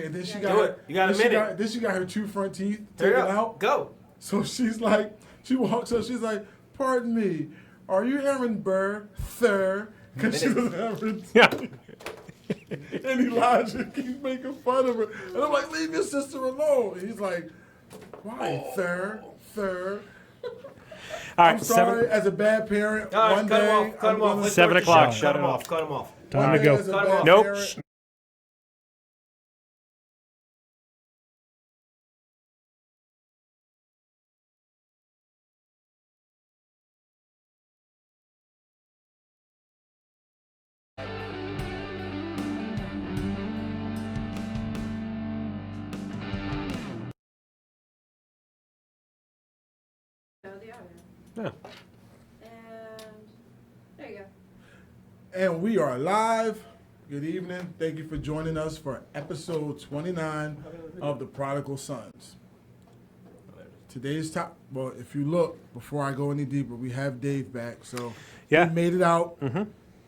And then she Do got it. You got a minute. Then she got her 2 front teeth There you taken go. out. Go. So she's like, she walks up. She's like, "Pardon me, are you Aaron Burr, sir?" Because she doesn't have her teeth. Yeah. And Elijah keeps making fun of her. And I'm like, "Leave your sister alone." And he's like, "Why, sir, sir?" All right, I'm sorry, as a bad parent, All right, one cut day. him off. Cut him I'm off. gonna- Let's 7 start the o'clock, show. shut Cut him it off. Cut him off. one Time to day go. as a Cut him bad off. Nope. parent- No, the audio. Yeah. And there you go. And we are live. Good evening. Thank you for joining us for episode 29 of The Prodigal Sons. Today's top, well, if you look, before I go any deeper, we have Dave back. So Yeah. he made it out.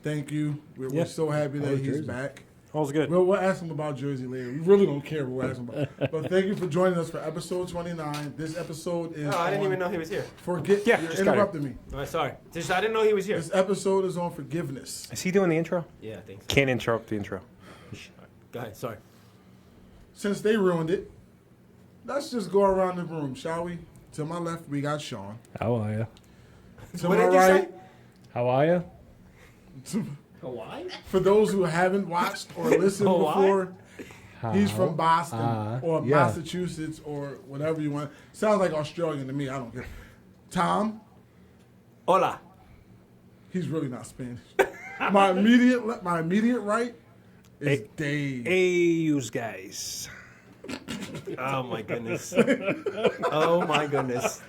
Thank you. We're Yeah. so happy that he's Jersey. back. All's good. We'll ask him about Jersey later. We really don't care what we'll ask him about. But thank you for joining us for episode 29. This episode is Oh, I didn't on even know he was here. Forget. Yeah, you just got interrupted me. All right, sorry. Just, I didn't know he was here. This episode is on forgiveness. Is he doing the intro? Yeah, I think so. Can't interrupt the intro. Go ahead. Sorry. Since they ruined it, let's just go around the room, shall we? To my left, we got Sean. How are you? To What my did you right, say? How are you? Hawaii? for those who haven't watched or listened Hawaii? before, he's from Boston or yeah. Massachusetts or whatever you want. Sounds like Australian to me. I don't care. Tom, Hola. he's really not Spanish. my immediate right is Dave. Hey, you guys. Oh, my goodness. Oh, my goodness.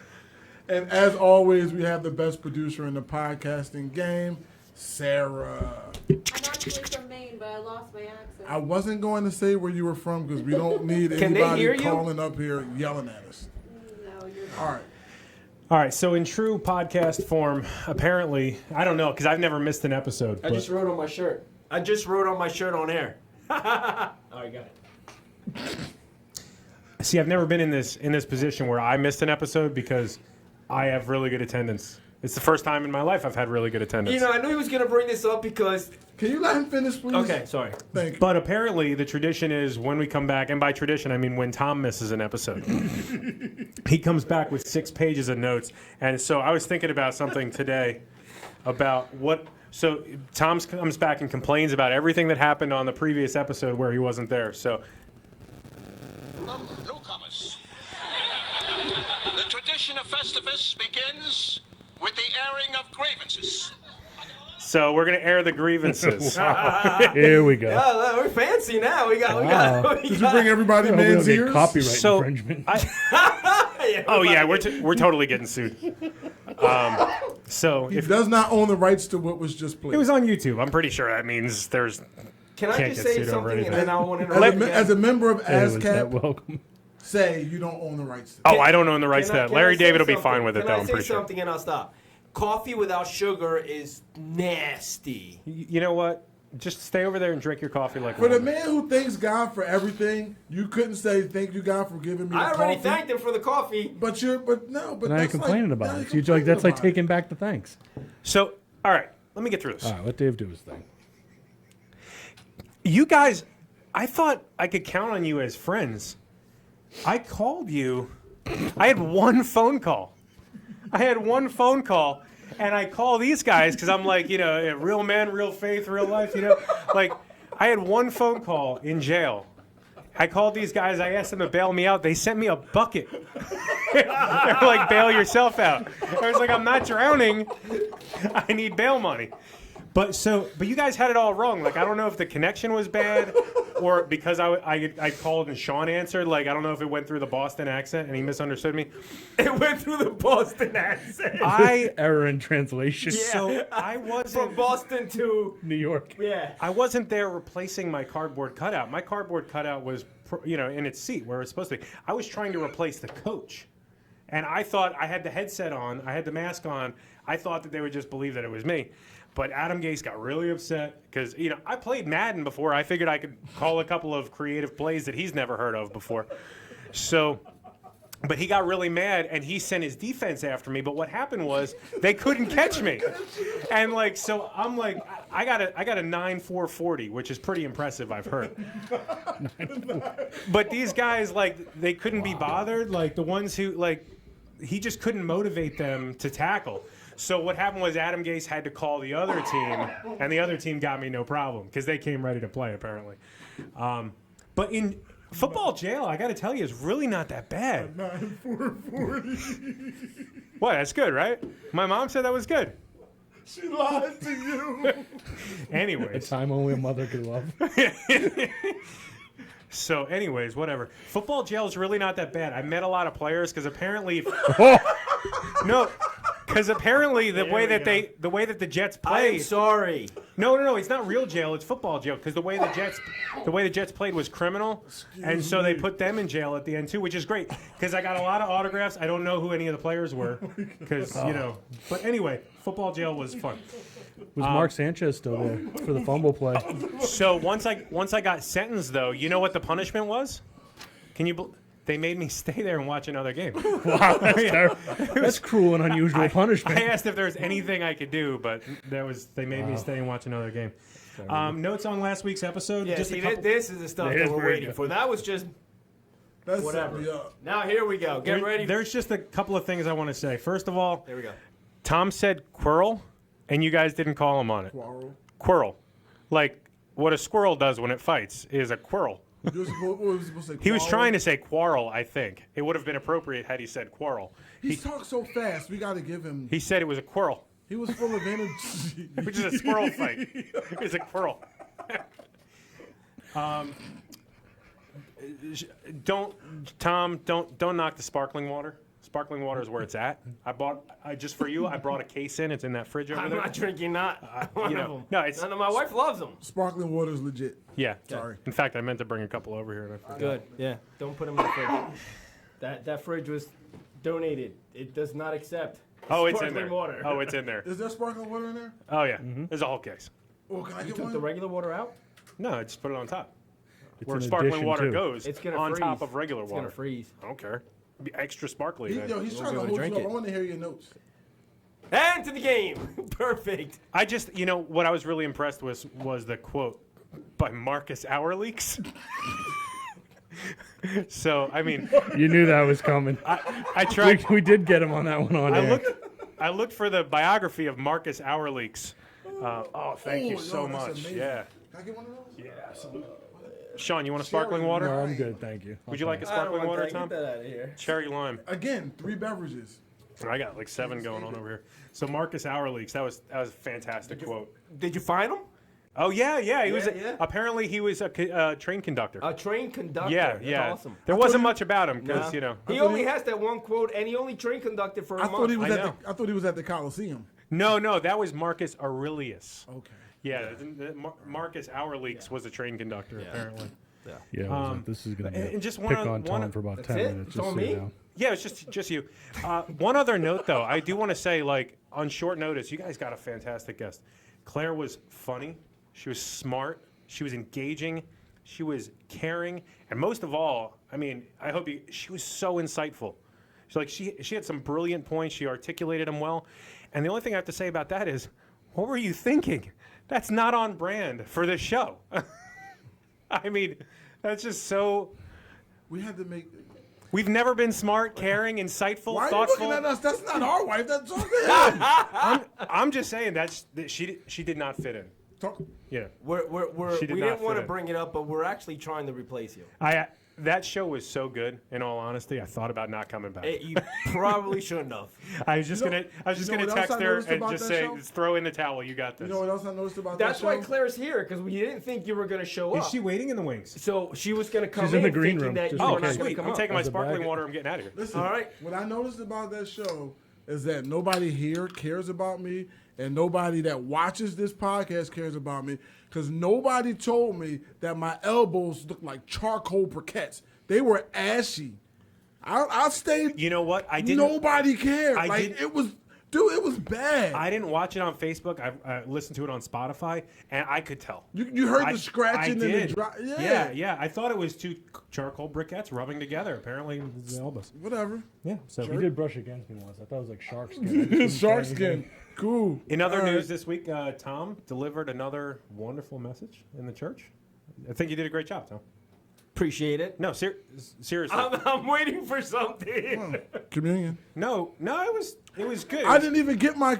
And as always, we have the best producer in the podcasting game, Sarah. I'm actually from Maine, but I lost my accent. I wasn't going to say where you were from because we don't need Can they hear anybody you? calling up here yelling at us. No, you're not. All right. All right, so in true podcast form, apparently, I don't know, because I've never missed an episode. I but- just wrote on my shirt. I just wrote on my shirt on air. All right, got it. See, I've never been in this position where I missed an episode because I have really good attendance. It's the first time in my life I've had really good attendance. You know, I knew he was going to bring this up because... Can you let him finish, please? Okay, sorry. Thank you. But apparently the tradition is when we come back, and by tradition I mean when Tom misses an episode, he comes back with 6 pages of notes. And so I was thinking about something today about what... So Tom comes back and complains about everything that happened on the previous episode where he wasn't there. So Newcomers. The tradition of Festivus begins with the airing of grievances. we're going to air the grievances. Here we go. Oh, we're fancy now. We got... Wow. Did you bring everybody Oh, we man's don't get ears? copyright So, infringement. Oh yeah, we're totally getting sued. So He if does not own the rights to what was just played. it was on YouTube, I'm pretty sure that means there's... Can I Can't just get say sued over something and anything. then I want to as, interrupt as a member of Hey, was that ASCAP, welcome? say you don't own the rights to Oh, I don't own the rights to Can I- that. can Larry I say David will be something? fine with it, Can though, I I'm say pretty sure. something and I'll stop? Coffee without sugar is nasty. You know what? Just stay over there and drink your coffee like For a the woman. man who thanks God for everything, you couldn't say thank you God for giving me the I already coffee. thanked him for the coffee. But you're but Now you're that's complaining like, about now it. you're You're like, that's like complaining taking back the thanks. So, all right, let me get through this. All right, let Dave do his thing. You guys, I thought I could count on you as friends. I called you. I had one phone call. And I call these guys because I'm like, real man, real faith, real life, Like, I had one phone call in jail. I called these guys. I asked them to bail me out. They sent me a bucket. They're like, bail yourself out. I was like, I'm not drowning. I need bail money. But you guys had it all wrong. Like, I don't know if the connection was bad or because I called and Sean answered. Like, I don't know if it went through the Boston accent and he misunderstood me. It went through the Boston accent. Error in translation. So I From wasn't. Boston to... New York. Yeah. I wasn't there replacing my cardboard cutout. My cardboard cutout was, in its seat where it was supposed to be. I was trying to replace the coach. And I thought I had the headset on. I had the mask on. I thought that they would just believe that it was me. But Adam Gase got really upset because, I played Madden before. I figured I could call a couple of creative plays that he's never heard of before. So, but he got really mad and he sent his defense after me. But what happened was they couldn't catch me. And so I'm like, I got a 9.440, which is pretty impressive, I've heard. But these guys, they couldn't be bothered. Like the ones who, he just couldn't motivate them to tackle. So what happened was Adam Gase had to call the other team, and the other team got me no problem because they came ready to play, apparently. But in football jail, I got to tell you, is really not that bad. 9.440. What? That's good, right? My mom said that was good. She lied to you. A Anyways. time only a mother could love. So, anyways, whatever. Football jail is really not that bad. I met a lot of players because apparently, no, because apparently the way that the Jets play. I'm sorry. No, it's not real jail. It's football jail because the way the Jets played was criminal, and so they put them in jail at the end too, which is great because I got a lot of autographs. I don't know who any of the players were because But anyway, football jail was fun. Was Mark Sanchez still there for the fumble play? So once I got sentenced, though, you know what the punishment was? They made me stay there and watch another game. Wow, that's cruel and unusual punishment. I asked if there was anything I could do, but they made me stay and watch another game. Notes on last week's episode? Yeah, Just a see, couple- this is the stuff It that is we're very waiting good. for. That was just That's whatever. set me up. Now here we go. Get ready. There's just a couple of things I want to say. First of all, There we go. Tom said quirrel, and you guys didn't call him on it. Quarrel. Quirrel. Like what a squirrel does when it fights is a quirrel. What was he supposed to say? He was Quarrel? trying to say quarrel, I think. It would have been appropriate had he said quarrel. He talks so fast. We got to give him. He said it was a quirrel, He was full of energy. which is a squirrel fight. It's a quirrel. Don't knock the sparkling water. Sparkling water is where it's at. I brought a case in. It's in that fridge over I'm there. not drinking not one you of know, them. no, it's- None of my wife loves them. Sparkling water is legit. Yeah. Sorry. In fact, I meant to bring a couple over here. And I forgot. Good. Yeah. Don't put them in the fridge. That fridge was donated. It does not accept Oh, it's in sparkling there. water. Oh, it's in there. Is there sparkling water in there? Oh yeah. There's a whole case. Oh, can I You get took one? the regular water out? No, I just put it on top. It's Where an sparkling addition, water too. goes, It's gonna on freeze. top of regular It's water. gonna freeze. I don't care. Be extra sparkly. then. He's trying to be able to hold you drink up. it. I want to hear your notes. And to the game. Perfect. I just, what I was really impressed with was the quote by Marcus Hourleaks. So, I mean, You knew that was coming. I tried. We did get him on that one on air. I looked for the biography of Marcus Hourleaks. Thank you Oh, so yo, that's much. amazing. Yeah. Can I get one of those? Yeah, absolutely. Sean, you want a sparkling water? No, I'm good, thank you. Would you like a sparkling water, Tom? Get that out of here. Cherry lime. Again, 3 beverages. I got like 7 going on over here. So Marcus Hourleaks, that was a fantastic quote. Did you find him? Oh yeah. He was yeah. apparently he was a train conductor. A train conductor. Yeah, That's yeah. awesome. There wasn't much about him because No. He thought only he- has that one quote, and he only train conducted for a I month. thought he was I at know. the. I thought he was at the Coliseum. No, that was Marcus Aurelius. Okay. Yeah, Marcus Hourleaks was a train conductor apparently. Yeah, I was like, this is going to be and just pick one- on Tom one- for about That's 10 it? minutes. It's Just all so me? you know. Yeah, it's just you. One other note though, I do want to say on short notice, you guys got a fantastic guest. Claire was funny. She was smart. She was engaging. She was caring, and most of all, I mean, she was so insightful. She had some brilliant points. She articulated them well, and the only thing I have to say about that is, what were you thinking? That's not on brand for this show. I mean, that's just so. We had to make. We've never been smart, caring, insightful, Why are you thoughtful. looking at us? That's not our wife. That's talking. I'm just saying that she did not fit in. Talk. Yeah, We She did didn't not want fit to in. bring it up, but we're actually trying to replace you. that show was so good. In all honesty, I thought about not coming back. You probably shouldn't have. I was just You know- gonna you know what else text I her noticed and about just that say, show? throw in the towel. You got this. You know what else I noticed about That's that why show? Claire's here, because we didn't think you were going to show up. Is she waiting in the wings? So she was going to come She's in the green thinking room, that just you Oh, were not going sweet! to come I'm up. taking my As a sparkling bag. water. I'm getting out of here. Listen, All right. What I noticed about that show is that nobody here cares about me, and nobody that watches this podcast cares about me, because nobody told me that my elbows looked like charcoal briquettes. They were ashy. I stayed. You know what? I didn't. Nobody cared. I Like didn't- it was. Dude, it was bad. I didn't watch it on Facebook. I listened to it on Spotify, and I could tell. You heard I- the scratching I and the did. drop. Yeah. I thought it was two charcoal briquettes rubbing together. Apparently, it was Elvis. Whatever. Yeah. So You did brush against me once. I thought it was like shark skin. I just couldn't Shark say skin. anything. Cool. in other All right. news this week, Tom delivered another wonderful message in the church. I think you did a great job, Tom. Appreciate it. No, seriously. I'm waiting for something. Communion. No, it was good. I didn't even get my.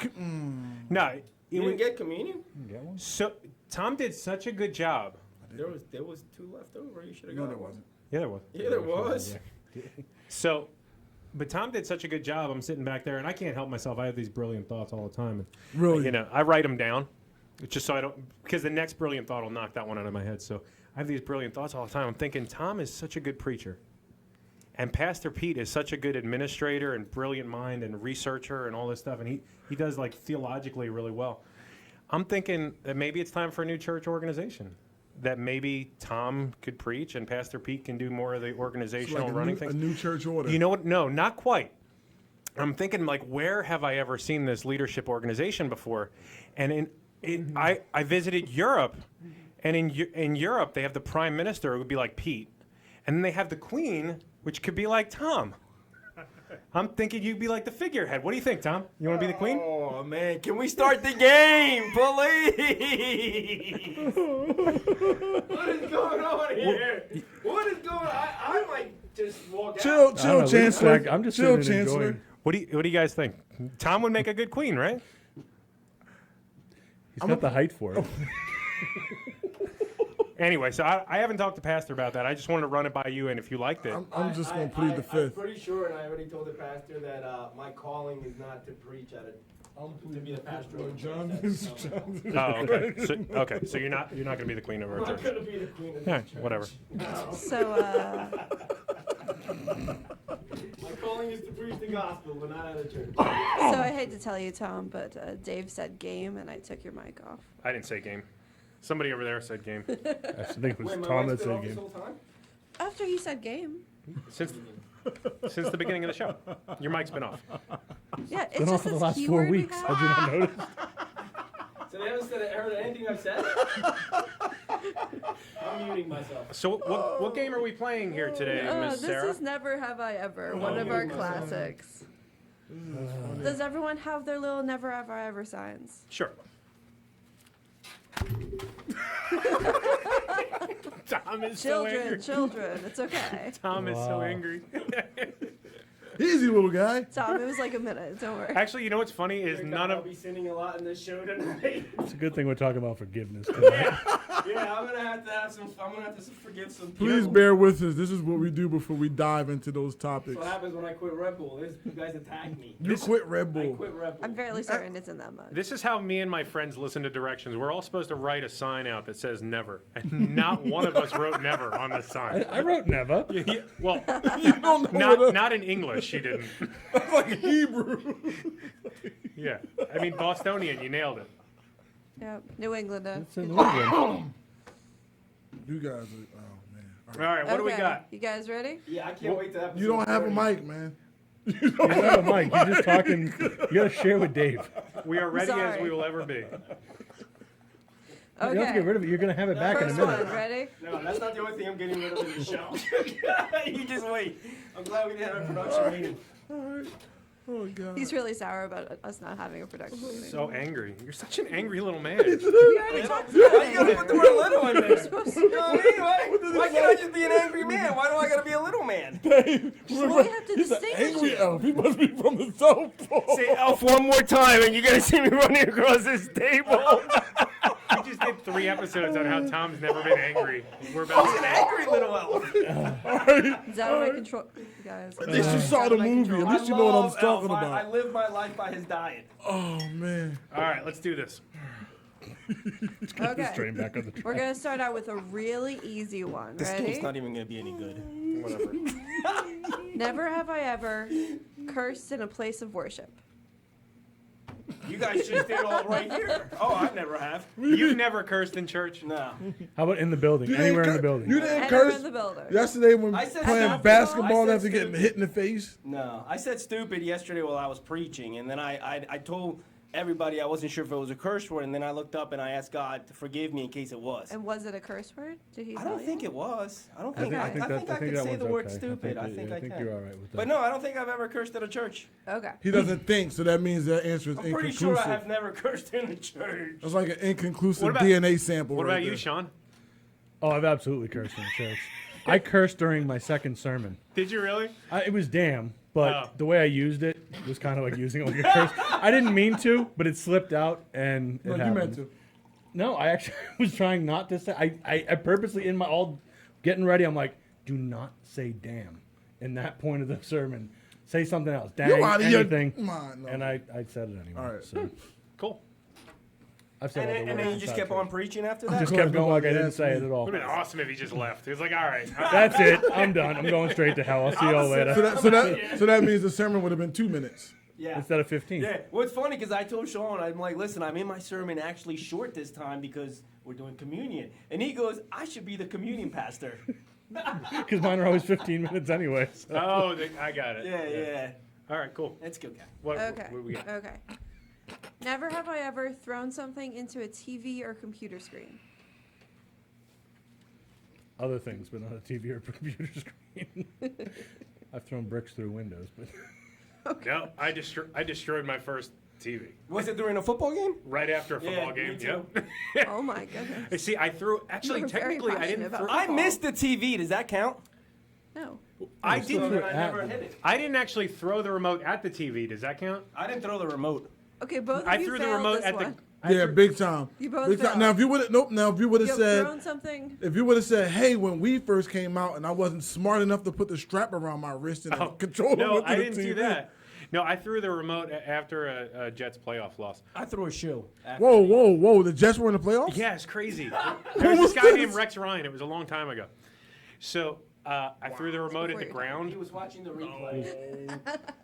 No, it You was, didn't get communion? so Tom did such a good job. There was 2 left over. You should have No, got there one. wasn't. Yeah, there was. Yeah, there was. So, but Tom did such a good job. I'm sitting back there, and I can't help myself. I have these brilliant thoughts all the time. And, Really? you know, I write them down, just so I don't, because the next brilliant thought will knock that one out of my head. So I have these brilliant thoughts all the time. I'm thinking, Tom is such a good preacher, and Pastor Pete is such a good administrator and brilliant mind and researcher and all this stuff, and he does like theologically really well. I'm thinking that maybe it's time for a new church organization. That maybe Tom could preach and Pastor Pete can do more of the It's organizational like running a things. new church order. You know what? No, not quite. I'm thinking like, where have I ever seen this leadership organization before? And I visited Europe, and in Europe they have the prime minister, who would be like Pete, and then they have the queen, which could be like Tom. I'm thinking you'd be like the figurehead. What do you think, Tom? You want to be the queen? Oh man, can we start the game, please? What is going on here? What is going on? I might just walk Chill, I don't chill, know, Chancellor. I'm just chill, sitting and Chancellor. enjoying. What do you guys think? Tom would make a good queen, right? He's got the height for it. Anyway, so I haven't talked to Pastor about that. I just wanted to run it by you, and if you liked it, I'm just gonna plead the I'm fifth. pretty sure, and I already told the pastor that my calling is not to preach at it. To be the pastor of the church. oh, okay. So you're not gonna be the queen of our I'm not church. gonna be the queen of the Yeah, church. whatever. So, My calling is to preach the gospel, but not at a church. so I hate to tell you, Tom, but Dave said game, and I took your mic off. I didn't say game. Somebody over there said game. I think it was Wait, my Tom mic's that been off said this game. whole time? After he said game. Since the beginning of the show, your mic's been off. Yeah, it's Been just off for the this last 4 keyword we weeks. have. How'd you not notice? So they haven't heard anything I've said? I'm muting myself. So what game are we playing here today, Miss This Sarah? is Never Have I Ever, one of our classics. Does everyone have their little Never Have I Ever signs? Sure. Tom is so angry. Children, it's okay. Tom is so Wow. angry. Easy, little guy. Tom, it was like a minute, don't worry. Actually, you know what's funny is I'll be sinning a lot in this show tonight. It's a good thing we're talking about forgiveness tonight. Yeah, I'm gonna have to forgive some people. Please bear with us. This is what we do before we dive into those topics. That's what happens when I quit Red Bull. You guys attack me. You quit Red I Bull. quit Red Bull. I'm fairly certain it's in that much. This is how me and my friends listen to directions. We're all supposed to write a sign out that says never. And not one of us wrote never on the sign. I wrote never. Yeah, well, You don't know what not in English, she didn't. that's like Hebrew. Yeah. I mean, Bostonian, you nailed it. Yep, New Englander. It's in New England. You guys are, oh man. All All right. right, what do we Okay, got? You guys ready? Yeah, I can't wait to episode You don't have a 30. mic, man. You don't have a mic. You're just talking. You gotta share with Dave. We are ready as Sorry. we will ever be. You don't have to get rid of it. You're gonna have it back in a First minute. one, ready? No, that's not the only thing I'm getting rid of in the show. You just wait. I'm glad we didn't have a production meeting. All right. Oh god. He's really sour about us not having a production meeting. So angry. You're such an angry little man. We already talked about Why you gotta put the word little in there? supposed You know what I mean? Why can't I just be an angry man? Why do I gotta be a little man? Well, we have to He's an distinguish angry it. elf. He must be from the South Pole. Say elf one more time and you're gonna see me running across this table. We just did 3 episodes on how Tom's never been angry. We're about He's an angry little elf. It's out of my control, guys. At least you It's saw out the of my movie. control. At least you know what I'm love talking Elf. I about. live my life by his diet. Oh man. All right, let's do this. Okay. Straight back on the track. We're gonna start out with a really easy one. This Ready? game's not even gonna be any good. Whatever. Never have I ever cursed in a place of worship. You guys just did all right here. Oh, I never have. You've never cursed in church? No. How about in the building? You Anywhere in didn't the cur- building. You didn't Anywhere curse in the building. yesterday when I said playing stupid. basketball I said after getting stupid. hit in the face. No. I said stupid yesterday while I was preaching, and then I told everybody I wasn't sure if it was a curse word, and then I looked up and I asked God to forgive me in case it was. And was it a curse word? Did he I tell don't you? think it was. I don't I think I think could that say the one's word okay. stupid. I think I think can. you're all right with that. But no, I don't think I've ever cursed at a church. Okay. He doesn't think, so that means that answer is I'm pretty inconclusive. sure I have never cursed in a church. That's like an inconclusive What about- DNA sample. What right about you, there. Sean? Oh, I've absolutely cursed in church. I cursed during my second sermon. Did you really? It was damn, but Oh. the way I used it was kind of like using it like a curse. I didn't mean to, but it slipped out and it No, you happened. meant to. No, I actually was trying not to say. I purposely in my all getting ready. I'm like, do not say damn in that point of the sermon. Say something else. Dang, You out of your anything. mind. No. And I said it anyway. All right. So Cool. I've said And other then you words just inside kept on church. preaching after that? Just kept going like I Nobody didn't asked say me. it at all. Would have been awesome if he just left. He was like, all right. That's it. I'm done. I'm going straight to hell. I'll see y'all later. So that means the sermon would have been 2 minutes. Yeah. Instead of 15. Yeah, well, it's funny because I told Sean, I'm like, listen, I made my sermon actually short this time because we're doing communion. And he goes, I should be the communion pastor. Because mine are always 15 minutes anyway. So. Oh, I got it. Yeah. All right, cool. That's good, guy. What, Okay. what do we got? Okay. Never have I ever thrown something into a TV or computer screen. Other things, but not a TV or computer screen. I've thrown bricks through windows, but No, I destroyed my first TV Was it during a football game? right after a football me game. too. Yep. Oh my goodness. See, I threw. Actually, You were very technically, I passionate didn't. about Throw, I Football. missed the TV. Does that count? No. I still didn't. threw Then it I never at hit it. I didn't actually throw the remote at the TV. Does that count? I didn't throw the remote. Okay, both of I you threw the failed remote this at the. one. Yeah, big time. You both Big time. failed. Now if you would have, Now if you would You have have said, thrown something. if you would have said, hey, when we first came out and I wasn't smart enough to put the strap around my wrist and control No, it with I the didn't TV. do that. No, I threw the remote after a Jets playoff loss. I threw a shoe. Whoa! The Jets were in the playoffs. Yeah, it's crazy. There was this guy named Rex Ryan. It was a long time ago. So I threw the remote at the Before your time. He ground. was watching the replay.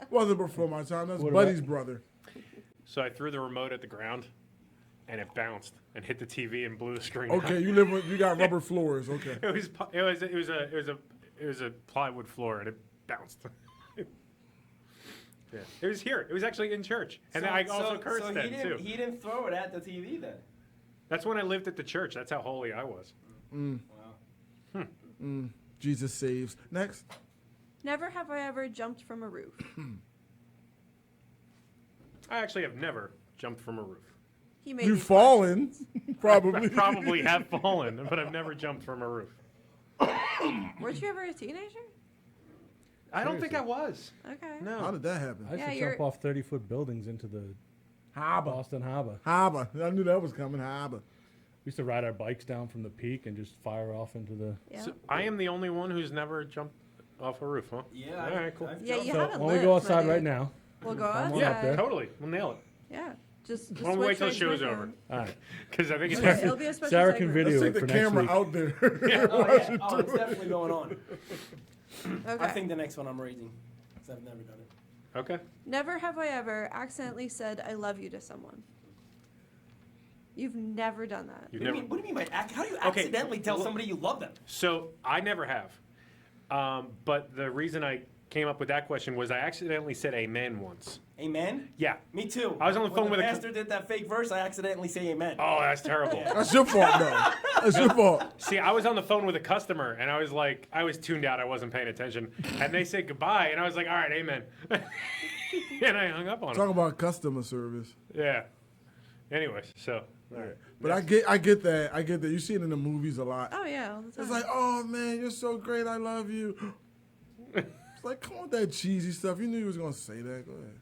Wasn't before my time. That's What Buddy's about- brother. So I threw the remote at the ground, and it bounced and hit the TV and blew the screen. Okay, out. you got rubber floors. Okay. It was a plywood floor, and it bounced. Yeah. It was here. It was actually in church, and I also cursed so then too. He didn't throw it at the TV then. That's when I lived at the church. That's how holy I was. Jesus saves. Next. Never have I ever jumped from a roof. I actually have never jumped from a roof. He made You've these fallen, I probably. probably have fallen, but I've never jumped from a roof. questions. Weren't you ever a teenager? I don't think I was. Okay. No. How did that happen? I used Yeah, to you're- jump off 30-foot buildings into the Harbor. Boston Harbor. Harbor. I knew that was coming. Harbor. We used to ride our bikes down from the peak and just fire off into the. Yeah. So I am the only one who's never jumped off a roof, huh? Yeah. All right, cool. Yeah, you So haven't when we lived, go my outside dude. right now, We'll go Come on outside. up there. Totally. We'll nail it. Yeah. Just Why don't we wait till the switch show's right over? all right. Because I think it's It'll be a special Sarah can segment. video Let's it take for the next camera week. out there. Oh, it's definitely going on. Okay. I think the next one I'm raising, because I've never done it. Okay. Never have I ever accidentally said I love you to someone. You've never done that. You've What do, never. you mean, what do you mean by how do you Okay, accidentally tell look- somebody you love them? So I never have. But the reason I came up with that question was I accidentally said amen once. Amen? Yeah. Me too. I was on the phone when with the a- pastor did that fake verse, I accidentally say amen. Oh, that's terrible. That's your fault, though. That's your fault. See, I was on the phone with a customer, and I was like, I was tuned out. I wasn't paying attention. And they said goodbye, and I was like, all right, amen. And I hung up on Talk them. about customer service. Yeah. Anyways, so. All right. But I get that. I get that. You see it in the movies a lot. Oh yeah, all the time. It's like, oh man, you're so great. I love you. It's like, come on with that cheesy stuff. You knew you was gonna say that. Go ahead.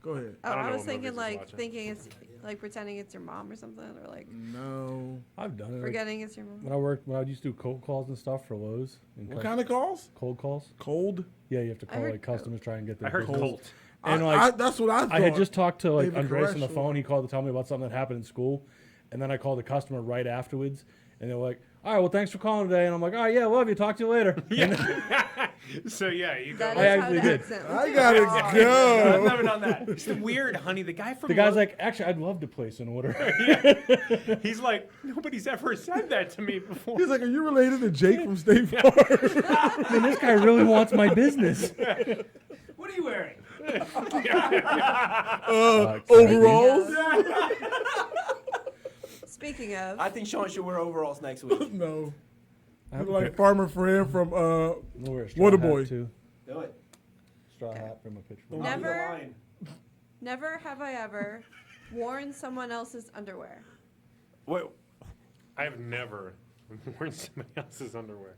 Go ahead. oh, I don't I know was what thinking movies he's like watching. thinking it's like pretending it's your mom or something, or like No. I've done it. Like, forgetting it's your mom. when I used to do cold calls and stuff for Lowe's. And What kind of calls? cold calls? Cold. Yeah, you have to I call heard like customers, try and get their I heard business. Colt. And like that's what I thought. I had just talked to like David Andres on the Koresh. phone. He called to tell me about something that happened in school, and then I called the customer right afterwards, And they're like, all right, well, thanks for calling today. And I'm like, all right, yeah, love you. Talk to you later. So yeah, you go. That I is how actually the did. accent I was. gotta I've go. never done that. It's weird, honey. The guy from The guy's Lo- like, actually, I'd love to place an order. he's like, nobody's ever said that to me before. He's like, are you related to Jake from State Farm? Man, this guy really wants my business. What are you wearing? Overalls? Speaking of, I think Sean should wear overalls next week. No. I Look have a like pic- Farmer Fran from I'll wear a straw hat, Waterboy. too. Do it. Straw hat from a pitchfork. I'll be the Never- lion. never have I ever worn someone else's underwear. Wait, I have never worn somebody else's underwear.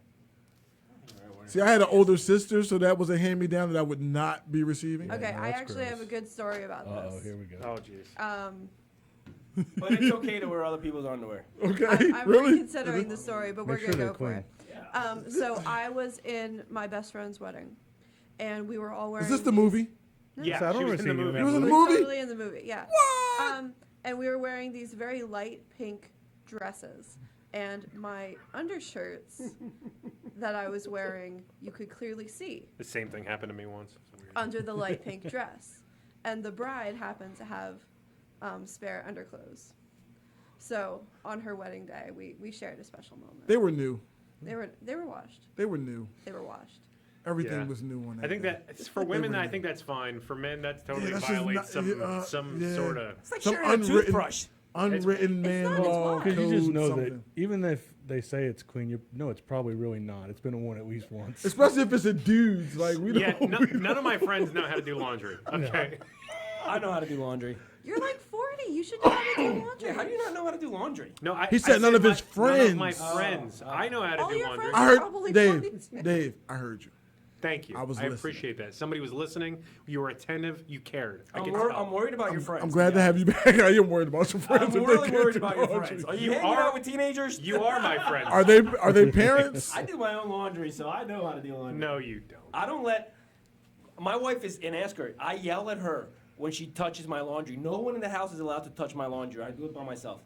See, I had an older sister, so that was a hand-me-down that I would not be receiving. Okay, no, I that's actually have gross. a good story about Uh-oh, this. here we go. Oh jeez. but it's okay to wear other people's underwear. Okay, I'm really? reconsidering the story, but Make we're sure gonna they're go for clean. it. So I was in my best friend's wedding, and we were all wearing. Is this the these- movie? Yeah, So I don't she was in the receive you in movie. It was in the We were movie? totally in the movie, yeah. What? And we were wearing these very light pink dresses, and my undershirts that I was wearing, you could clearly see The same thing happened to me once. It's weird. under the light pink dress, and the bride happened to have spare underclothes. So on her wedding day, we shared a special moment. They were new. They were washed. They were new. They were washed. Everything Yeah. was new on that I think day. that it's for women. I think that's fine. For men, that's totally that's just violates not- some yeah. sort of. It's like Some sharing a unwritten- toothbrush. Unwritten man not as law wide. code, Because you just know something. that even if they say it's clean, you know it's probably really not. It's been worn at least once. Especially if it's a dude's. Like, we Yeah, don't. none of my friends know how to do laundry. Okay. I know how to do laundry. You're like 40. You should know how to do laundry. Yeah, how do you not know how to do laundry? No, He said none of his None of my friends. friends. I know how to All do your laundry. friends- I heard Probably Dave. 40. Dave, I heard you. Thank you. I was I listening. appreciate that. Somebody was listening. You were attentive. You cared. I I'm, can wor- tell. I'm worried about your friends. I'm glad to yeah. have you back. I am worried about your friends. I'm if they really can't worried do about your laundry. friends. Are You you hanging are- out with teenagers? You are my friend. Are they parents? I do my own laundry, so I know how to do laundry. No, you don't. I don't let. My wife is, and ask her, I yell at her when she touches my laundry. No one in the house is allowed to touch my laundry. I do it by myself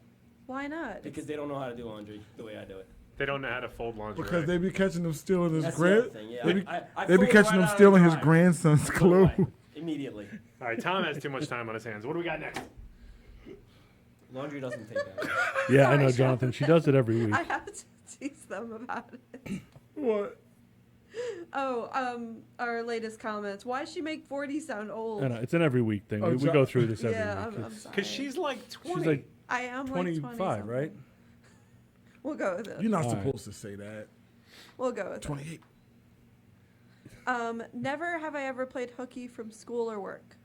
Why not? because they don't know how to do laundry the way I do it. They don't know how to fold laundry. Because right? they be catching him stealing his That's the other grand. thing, yeah. They be, I they be fold catching right him out of stealing the his dryer. grandson's Put it clothes. away immediately. All right, Tom has too much time on his hands. What do we got next? Laundry doesn't take that long. Yeah, I know, Sorry, Jonathan. She does it every week. I have to tease them about it. What? Oh, our latest comments. Why does she make 40 sound old? I know, it's an every week thing. Oh, We Jo- go through this every Yeah, week. I'm It's- sorry. Because she's like 20. She's like I am like 25, 20 right? We'll go with it. You're not All right. supposed to say that. We'll go with it. 28. Never have I ever played hooky from school or work.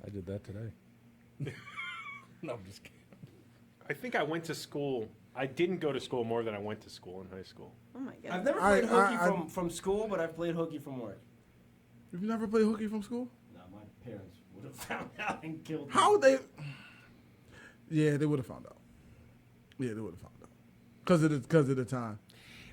I did that today. No, I'm just kidding. I think I went to school. I didn't go to school more than I went to school in high school. Oh my god. I've never I- played hooky I- from school, but I've played hooky from work. You've never played hooky from school? No, my parents would have found out and killed me. How would they? Yeah, they would have found out. Yeah, they would have found out. Because of the time.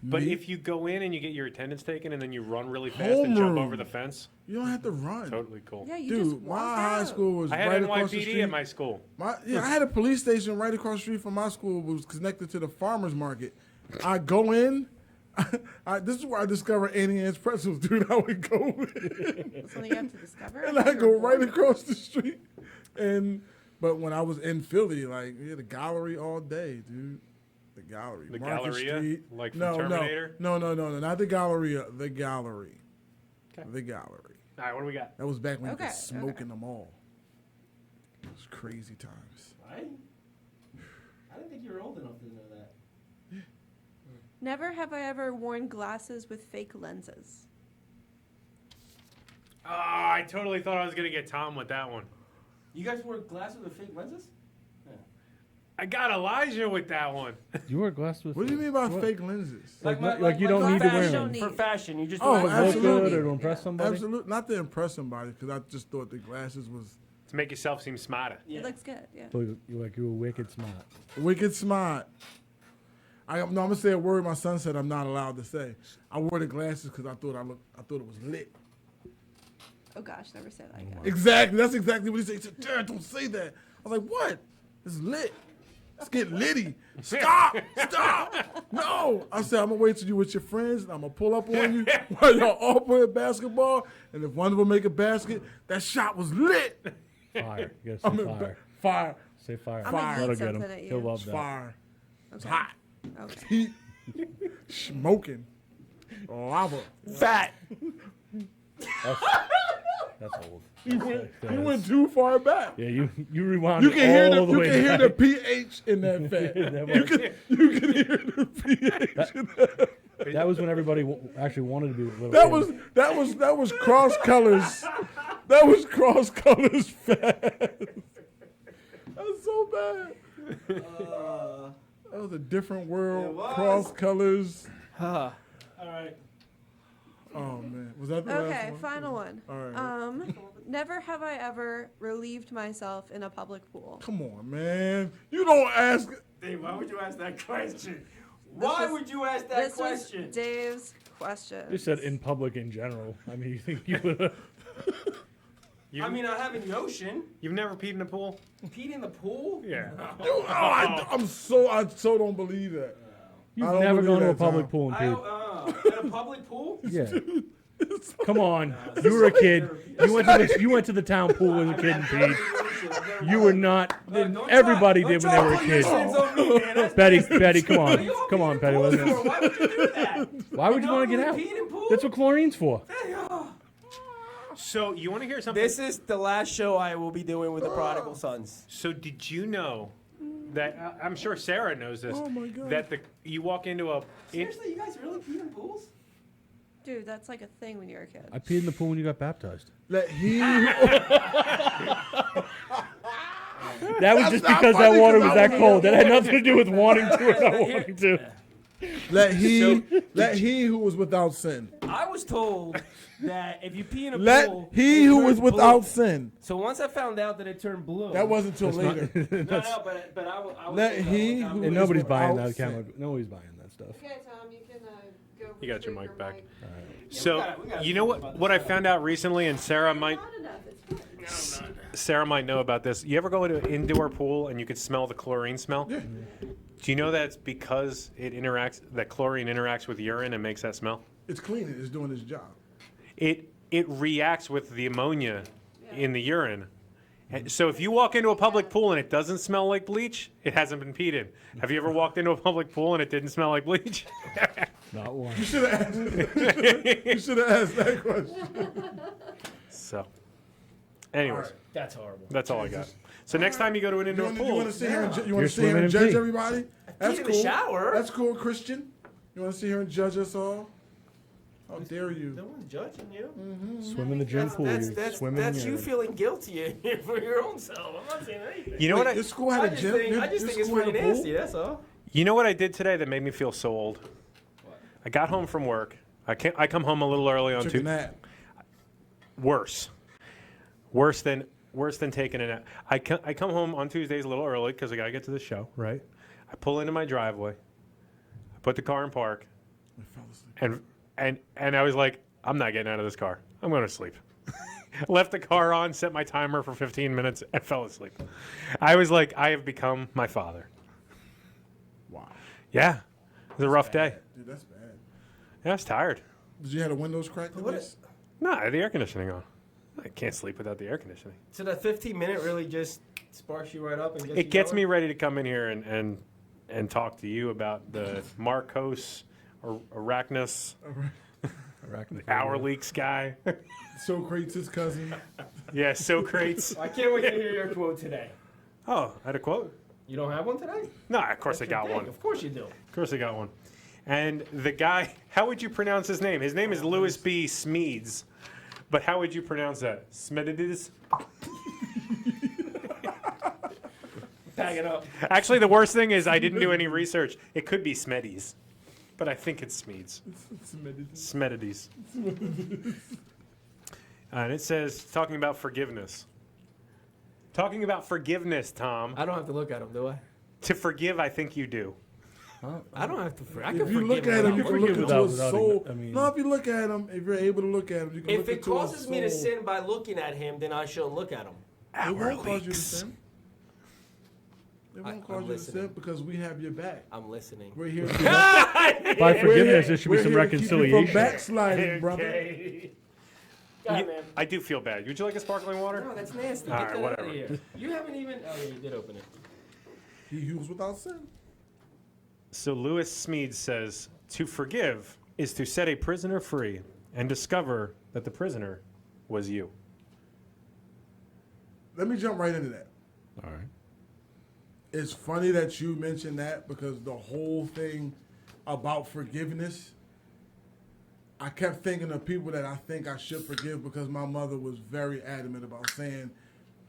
But Me? if you go in and you get your attendance taken and then you run really fast and jump Homeroom. over the fence, You don't have to run. totally cool. Yeah, you just Dude, walk my high out. school was I had right across the NYPD street. at my school. I had a police station right across the street from my school. It was connected to the farmer's market. I go in. This is where I discovered Annie Ann's pretzels, dude. I would go in, That's something you have to discover. and I go right across the street. But when I was in Philly, like, yeah, the gallery all day, dude. The gallery. The Market Galleria? Street. Like from no, Terminator? No, not the Galleria. The gallery. Okay. The gallery. All right, what do we got? That was back when you Okay, could smoke okay. in the mall. It was crazy times. I didn't think you were old enough to know that. Never have I ever worn glasses with fake lenses. Oh, I totally thought I was going to get Tom with that one. You guys wear glasses with fake lenses? I got Elijah with that one. You wear glasses with What do you mean by what? fake lenses? Like you don't need to wear fashion. them. Need- For fashion, you just Oh, wear To glasses. look good absolutely. or to impress somebody? Absolutely. Not to impress somebody, because I just thought the glasses was To make yourself seem smarter. Yeah. It looks good, yeah. So you were wicked smart. wicked smart. I'm going to say a word my son said I'm not allowed to say. I wore the glasses because I thought it was lit. Oh gosh, never say that again. Exactly. That's exactly what he said. He said, Jared, don't say that. I was like, what? It's lit. Let's get litty. Stop. No. I said, I'm going to wait till you with your friends, and I'm going to pull up on you while y'all all playing basketball. And if one of them make a basket, that shot was lit. Fire. You I gotta say mean, fire. fire. Say fire. I'm gonna Fire. eat That'll get him. something at you. He'll love It's that. fire. It's Okay. hot. Okay. Heat. Smoking. Lava. Fat. That's old. You went too far back. Yeah, you rewound You it can hear all the the way hear back. the pH in that fat. You can hear the pH. In that. That was when everybody actually wanted to be with little kids. That was cross colors. That was cross colors fat. That's so bad. That was a different world. It was. Cross colors. All right. Oh man, was that the Okay, last one? final one. All right. Never have I ever relieved myself in a public pool. Come on, man. You don't ask. Dave, why would you ask that question? Why would you ask that This question? was Dave's question. You said in public in general. I mean, you think you would? I mean, I have in the ocean. You've never peed in a pool? Peed in the pool? Yeah. I so don't believe that. You've I don't never believe gone to a that, public Tom. pool and peed. In a public pool? Yeah. Come on, you were a kid. You went to the town pool as a kid and peed. You were not. Everybody did when they were a kid. Betty, come on, Betty. Why would you do that? Why would you want to get out? That's what chlorine's for. So you want to hear something? This is the last show I will be doing with the Prodigal Sons. So did you know that I'm sure Sarah knows this? Oh, my God. That you walk into a Seriously, you guys really peed in pools? Dude, that's like a thing when you're a kid. I peed in the pool when you got baptized. Let he. That was just because that water was that cold. That had nothing to do with wanting to or not wanting to. Let he who was without sin. I was told that if you pee in a Let pool, he it who was turns without blue. sin. So once I found out that it turned blue, That wasn't till later. no, but I was. Let he who And is nobody's buying without that sin. camera. Nobody's buying that stuff. Okay, Tom, you can go. You got your mic back. we So gotta you know what I found out recently, and Sarah might Not enough. It's fine. Sarah might know about this. You ever go to an indoor pool and you could smell the chlorine smell? Yeah. Do you know that's because that chlorine interacts with urine and makes that smell? It's cleaning. It's doing its job. It reacts with the ammonia in the urine. And so if you walk into a public pool and it doesn't smell like bleach, it hasn't been peed in. Have you ever walked into a public pool and it didn't smell like bleach? Not one. You should have asked that question. So, anyways, That's horrible. that's all I got. So next time you go to an indoor You pool, want to sit here and You're sit here swimming and in judge pee. everybody? That's in cool. the shower. That's cool, Christian. You want to sit here and judge us all? How dare you? No one's judging you. Swim in the gym pool. That's Swim in you urine. feeling guilty for your own self. I'm not saying anything. you know what Your school had I a just gym. think, Your- I just your think it's school had pretty a pool? nasty. That's all. You know what I did today that made me feel so old? I got home from work. I come home a little early on Took a Tuesday. nap. Worse than taking a nap. I come home on Tuesdays a little early because I gotta get to the show. Right. I pull into my driveway. I put the car in park, I fell asleep. and I was like, I'm not getting out of this car. I'm going to sleep. Left the car on, set my timer for 15 minutes, and fell asleep. I was like, I have become my father. Wow. Yeah. It was a rough day. Dude, that's bad. Yeah, I was tired. Did you have the windows cracked? What is, No, I had the air conditioning on. I can't sleep without the air conditioning. so that 15-minute really just sparks you right up and gets It you gets me going? ready to come in here and talk to you about the Marcos or Arachnus Hour Leaks guy. Socrates' cousin. Yeah, Socrates. I can't wait to hear your quote today. Oh, I had a quote? You don't have one today? No, of course I got one. Of course you do. Of course I got one. And the guy, how would you pronounce his name? His name is Louis B. Smedes. But how would you pronounce that? Smedides? Tag it up. Actually, the worst thing is I didn't do any research. It could be Smedies. But I think it's Smedes. Smedides. And it says, talking about forgiveness. Talking about forgiveness, Tom. I don't have to look at him, do I? To forgive, I think you do. I don't have to. I can If you forgive look him at him, you without can look working. into his without- soul. I mean- No, if you look at him, if you're able to look at him, you can If look it into his causes me to soul. sin by looking at him, then I shouldn't look at him. It won't cause you to sin. They won't I'm cause you to listening. sin because we have your back. I'm listening. We're here to By forgiveness, there should be we're some here to keep you from reconciliation. backsliding, brother. Okay. I do feel bad. Would you like a sparkling water? No, that's nasty. All Get right, that whatever. out of here. You haven't even. Oh, yeah, you did open it. He who's without sin. So Lewis Smead says, to forgive is to set a prisoner free and discover that the prisoner was you. Let me jump right into that. All right. It's funny that you mentioned that because the whole thing about forgiveness, I kept thinking of people that I think I should forgive because my mother was very adamant about saying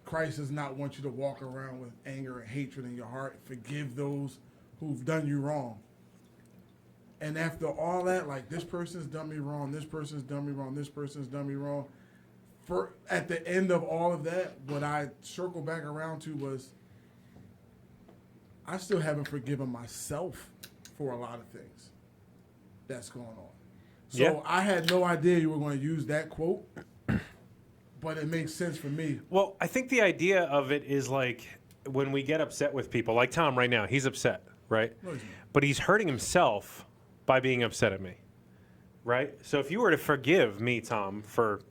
Christ does not want you to walk around with anger and hatred in your heart. Forgive those who've done you wrong. And after all that, like this person's done me wrong, this person's done me wrong, this person's done me wrong. At the end of all of that, what I circled back around to was I still haven't forgiven myself for a lot of things that's going on. So Yeah. I had no idea you were going to use that quote, but it makes sense for me. Well, I think the idea of it is like when we get upset with people, like Tom right now, he's upset, right? No, he's not. But he's hurting himself by being upset at me, right? So if you were to forgive me, Tom, for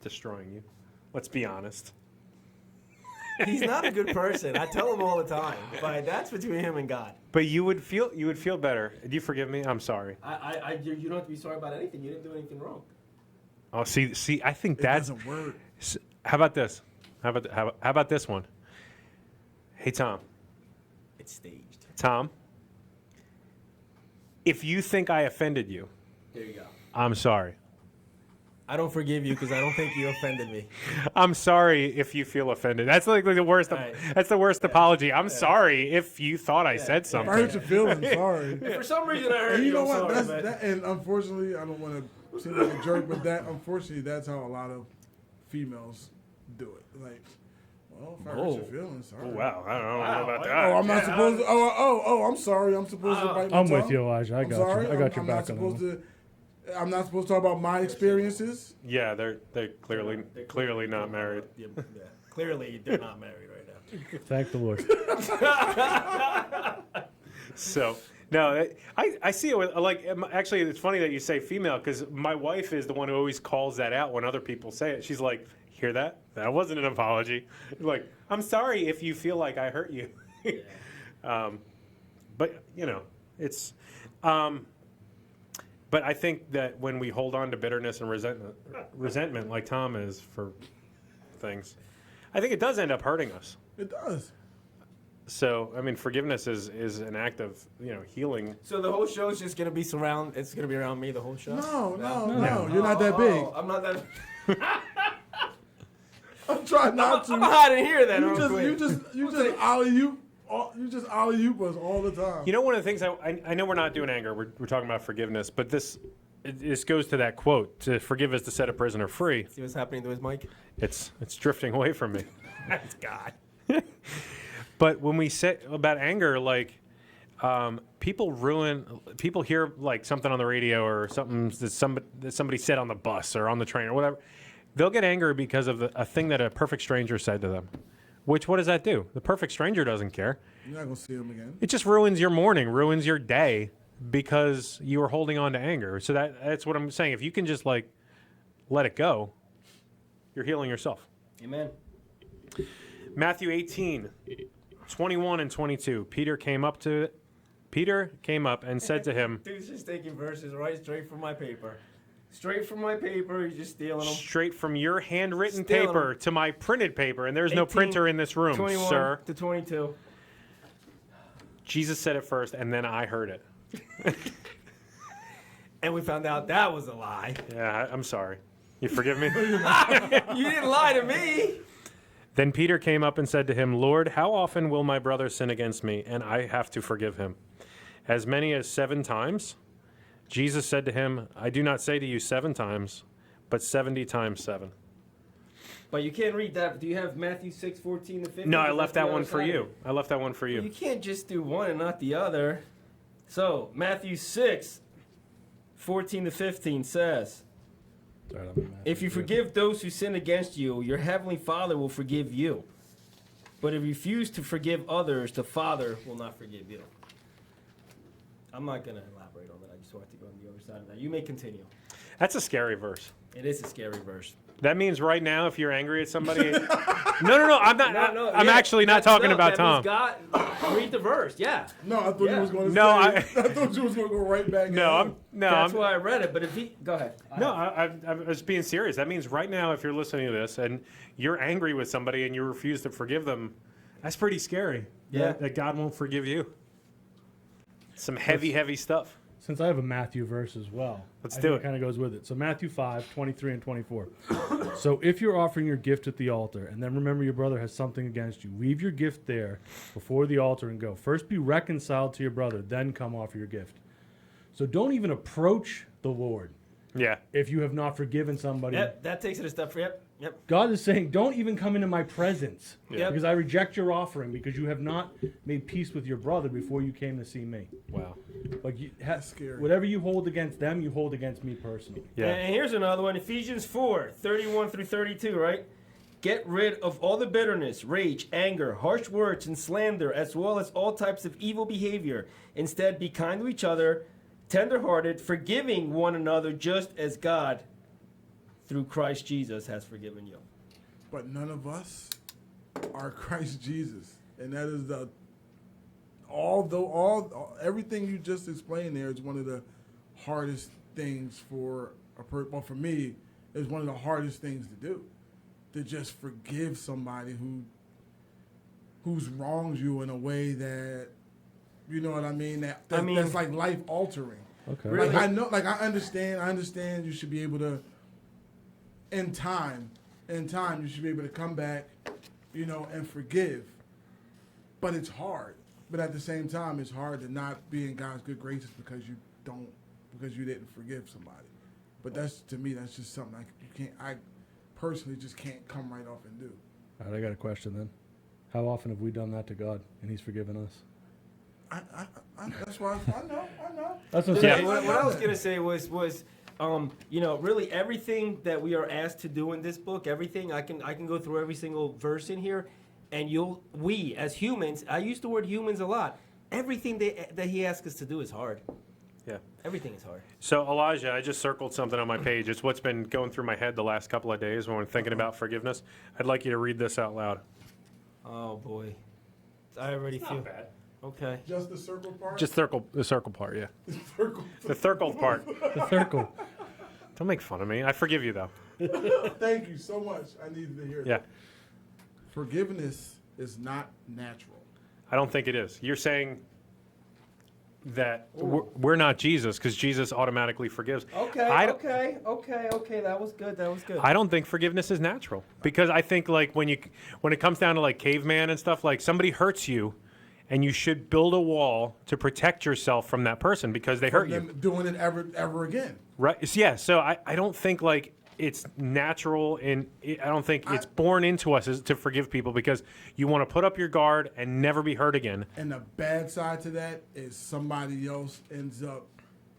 destroying you, let's be honest. He's not a good person. I tell him all the time. But that's between him and God. But you would feel better. Do you forgive me? I'm sorry. You don't have to be sorry about anything. You didn't do anything wrong. Oh, see, I think It that's. doesn't work. How about this? How about this one? Hey, Tom. It's staged. Tom. If you think I offended you, There you go. I'm sorry. I don't forgive you because I don't think you offended me. I'm sorry if you feel offended. That's like the worst. Right. That's the worst apology. I'm sorry if you thought I said If I something. hurt your feelings, sorry. For some reason, I heard And you know I'm what? sorry, That's, but- that, and unfortunately, I don't want to seem like a jerk, but unfortunately, that's how a lot of females do it. Like, well, if I hurt your feelings, sorry. Oh, wow, I don't know about Oh, that. I'm not supposed to. Oh, I'm sorry. I'm supposed to bite my I'm with tongue? you, Elijah. I I'm got sorry. you. I got your I'm back not on that supposed one. to. I'm not supposed to talk about my experiences. Yeah, they're clearly not married. Yeah. Clearly, they're not married right now. Thank the Lord. So no, I see it with like actually it's funny that you say female because my wife is the one who always calls that out when other people say it. She's like, "Hear that? That wasn't an apology." Like, I'm sorry if you feel like I hurt you. But you know, it's. But I think that when we hold on to bitterness and resentment, like Tom is for things, I think it does end up hurting us. It does. So, I mean, forgiveness is an act of, healing. So the whole show is just gonna be it's gonna be around me the whole show. No. You're not that big. I'm not that. I'm trying not to. I'm hiding here then. You just alley-oop us all the time. You know, one of the things I know we're not doing anger. We're talking about forgiveness, but this goes to that quote: "To forgive is to set a prisoner free." See what's happening to his mic? It's drifting away from me. That's God. But when we say about anger, like people hear like something on the radio or something that somebody said on the bus or on the train or whatever. They'll get angry because of a thing that a perfect stranger said to them. Which, what does that do? The perfect stranger doesn't care. You're not gonna see him again. It just ruins your morning, ruins your day because you are holding on to anger. So that's what I'm saying. If you can just like let it go, you're healing yourself. Amen. Matthew 18, 21 and 22. Peter came up and said to him, Dude's just taking verses right straight from my paper. Straight from my paper, he's just stealing them. straight from your handwritten Stealing paper 'em. to my printed paper, and there's no 18, printer in this room, 21 sir. to 22. Jesus said it first, and then I heard it. And we found out that was a lie. Yeah, I'm sorry. You forgive me? You didn't lie to me. Then Peter came up and said to him, Lord, how often will my brother sin against me, and I have to forgive him? As many as 7 times? Jesus said to him, I do not say to you 7 times, but 70 times 7. But you can't read that. Do you have Matthew 6, 14 to 15? No, I That's left the that other one for side of you. it. I left that one for You you. can't just do one and not the other. So, Matthew 6, 14 to 15 says, If you forgive those who sin against you, your heavenly Father will forgive you. But if you refuse to forgive others, the Father will not forgive you. I'm not going to elaborate on that. I just wanted to go on the other side of that. You may continue. That's a scary verse. It is a scary verse. That means right now, if you're angry at somebody, no, I'm not. I'm yeah, actually not talking about Tom. God, read the verse. Yeah. No, I thought Yeah. you was going to No, I thought you was going to go right back. That's why I read it. But if he, go ahead. I was being serious. That means right now, if you're listening to this and you're angry with somebody and you refuse to forgive them, that's pretty scary. Yeah. That God won't forgive you. Some heavy stuff. Since I have a Matthew verse as well, Let's I do think it. Kind of goes with it. So Matthew 5:23 and 24. So if you're offering your gift at the altar, and then remember your brother has something against you, leave your gift there before the altar and go. First be reconciled to your brother, then come offer your gift. So don't even approach the Lord Yeah. if you have not forgiven somebody. Yep, that takes it a step. Yep. God is saying, don't even come into my presence Yeah. because I reject your offering because you have not made peace with your brother before you came to see me. Wow. Like scary. whatever you hold against them, you hold against me personally. Yeah. And here's another one, Ephesians 4:31 through 32, right? Get rid of all the bitterness, rage, anger, harsh words, and slander, as well as all types of evil behavior. Instead, be kind to each other, tender-hearted, forgiving one another, just as God, through Christ Jesus, has forgiven you. But none of us are Christ Jesus, and that is everything you just explained there is one of the hardest things for well, for me, is one of the hardest things to do, to just forgive somebody who's wronged you in a way that, you know what I mean, that's like life altering. Okay. Really? Like I understand you should be able to, in time, you should be able to come back, and forgive. But it's hard. But at the same time, it's hard to not be in God's good graces because you didn't forgive somebody. But to me, that's just something I personally just can't come right off and do. All right, I got a question then. How often have we done that to God and He's forgiven us? That's why I know. That's what I'm Yeah. saying. What I was gonna say was really everything that we are asked to do in this book, everything I can go through every single verse in here, and we as humans, I use the word humans a lot. Everything that he asks us to do is hard. Yeah. Everything is hard. So, Elijah, I just circled something on my page. It's what's been going through my head the last couple of days when we're thinking about forgiveness. I'd like you to read this out loud. Oh boy, I already feel bad. okay. Just the circle part? Just the circle part, yeah. circle. The circle part. The circle. Don't make fun of me. I forgive you, though. Thank you so much. I needed to hear Yeah. that. Forgiveness is not natural. I don't think it is. You're saying that we're not Jesus because Jesus automatically forgives. Okay. That was good. I don't think forgiveness is natural because I think like when it comes down to like caveman and stuff, like somebody hurts you and you should build a wall to protect yourself from that person because they hurt you. Them doing it ever again. Right. Yeah. So I don't think like it's natural and I don't think it's born into us to forgive people because you want to put up your guard and never be hurt again. And the bad side to that is somebody else ends up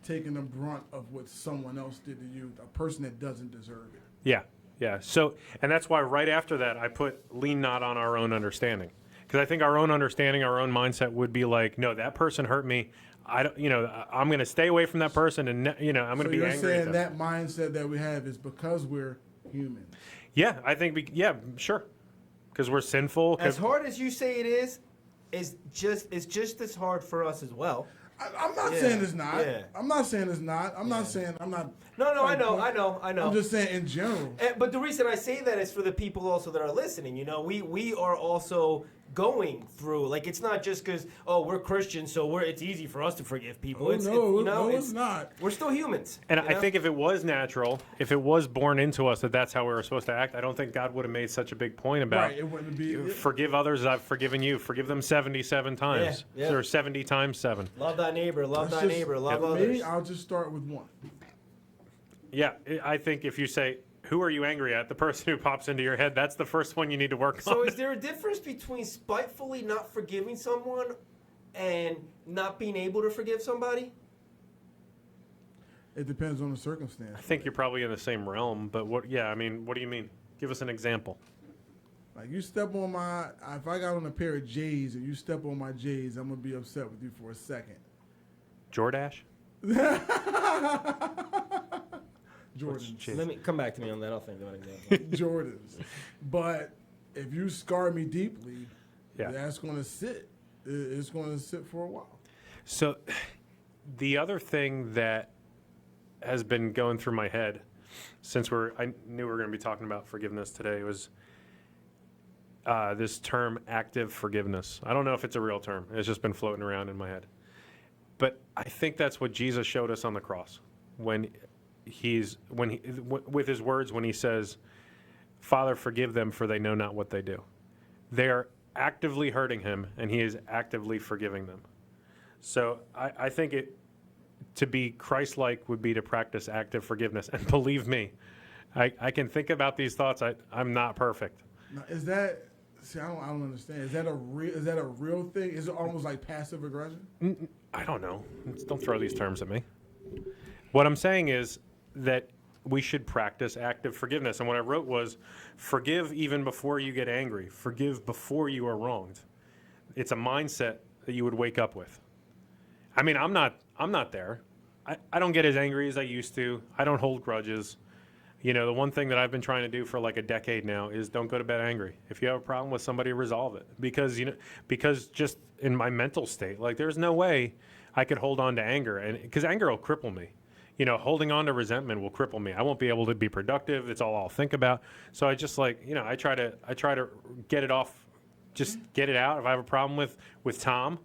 taking the brunt of what someone else did to you, a person that doesn't deserve it. Yeah. Yeah. So, and that's why right after that, I put lean not on our own understanding. Because I think our own understanding, our own mindset would be like, no, that person hurt me. I'm going to stay away from that person, and I'm going to So be you're angry. saying that mindset that we have is because we're human. Yeah, I think. Sure. Because we're sinful. As hard as you say it is, it's just as hard for us as well. I'm not saying it's not. Yeah. I'm not saying it's not. I'm not saying I'm not. No, I know. I'm just saying in general. But the reason I say that is for the people also that are listening. We are also going through, like, it's not just because we're Christians, so it's easy for us to forgive people. Oh, It's it's not. We're still humans. And I think if it was natural, if it was born into us that that's how we were supposed to act, I don't think God would have made such a big point about Right, it wouldn't be. forgive others as I've forgiven you. Forgive them 77 times. Yeah. Or 70 times 7. Love thy neighbor. Love thy neighbor. Love For others. me, I'll just start with one. Yeah, I think if you say, who are you angry at? The person who pops into your head, that's the first one you need to work on. So is there a difference between spitefully not forgiving someone and not being able to forgive somebody? It depends on the circumstance. I think you're probably in the same realm, but what do you mean? Give us an example. Like you step on if I got on a pair of J's and you step on my J's, I'm gonna be upset with you for a second. Jordache? Jordans. Let me come back to me on that. I'll think of an example. Jordans. But if you scar me deeply, Yeah. that's gonna sit. It's gonna sit for a while. So the other thing that has been going through my head since I knew we were going to be talking about forgiveness today was this term active forgiveness. I don't know if it's a real term. It's just been floating around in my head. But I think that's what Jesus showed us on the cross with his words when he says, "Father, forgive them, for they know not what they do." They are actively hurting him, and he is actively forgiving them. So I think to be Christ-like would be to practice active forgiveness. And believe me, I can think about these thoughts. I'm not perfect. Now, is that? See, I don't understand. Is that a real thing? Is it almost like passive aggression? I don't know. Don't throw these terms at me. What I'm saying is that we should practice active forgiveness. And what I wrote was, forgive even before you get angry. Forgive before you are wronged. It's a mindset that you would wake up with. I mean, I'm not there. I don't get as angry as I used to. I don't hold grudges. You know, the one thing that I've been trying to do for like a decade now is don't go to bed angry. If you have a problem with somebody, resolve it. Because just in my mental state, like there's no way I could hold on to anger, and because anger will cripple me. You know, holding on to resentment will cripple me. I won't be able to be productive. It's all I'll think about. So I just I try to get it off, just get it out. If I have a problem with Tom,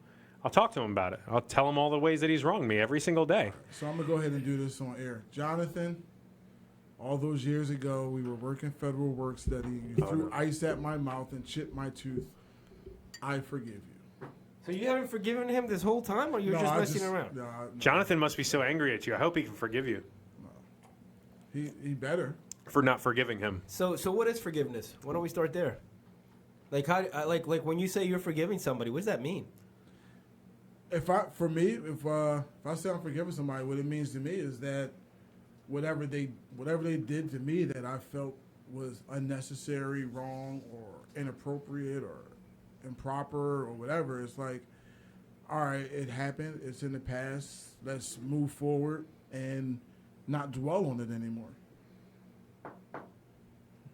I'll talk to him about it. I'll tell him all the ways that he's wronged me every single day. So I'm gonna go ahead and do this on air, Jonathan. All those years ago, we were working federal work study. You threw ice at my mouth and chipped my tooth. I forgive you. So you haven't forgiven him this whole time, or you're just messing around? No. Jonathan must be so angry at you. I hope he can forgive you He better. for not forgiving him. So what is forgiveness? Why don't we start there? Like like when you say you're forgiving somebody, what does that mean? If I say I'm forgiving somebody, what it means to me is that whatever they did to me that I felt was unnecessary, wrong, or inappropriate, or improper, or whatever, it's like, all right, it happened. It's in the past. Let's move forward and not dwell on it anymore.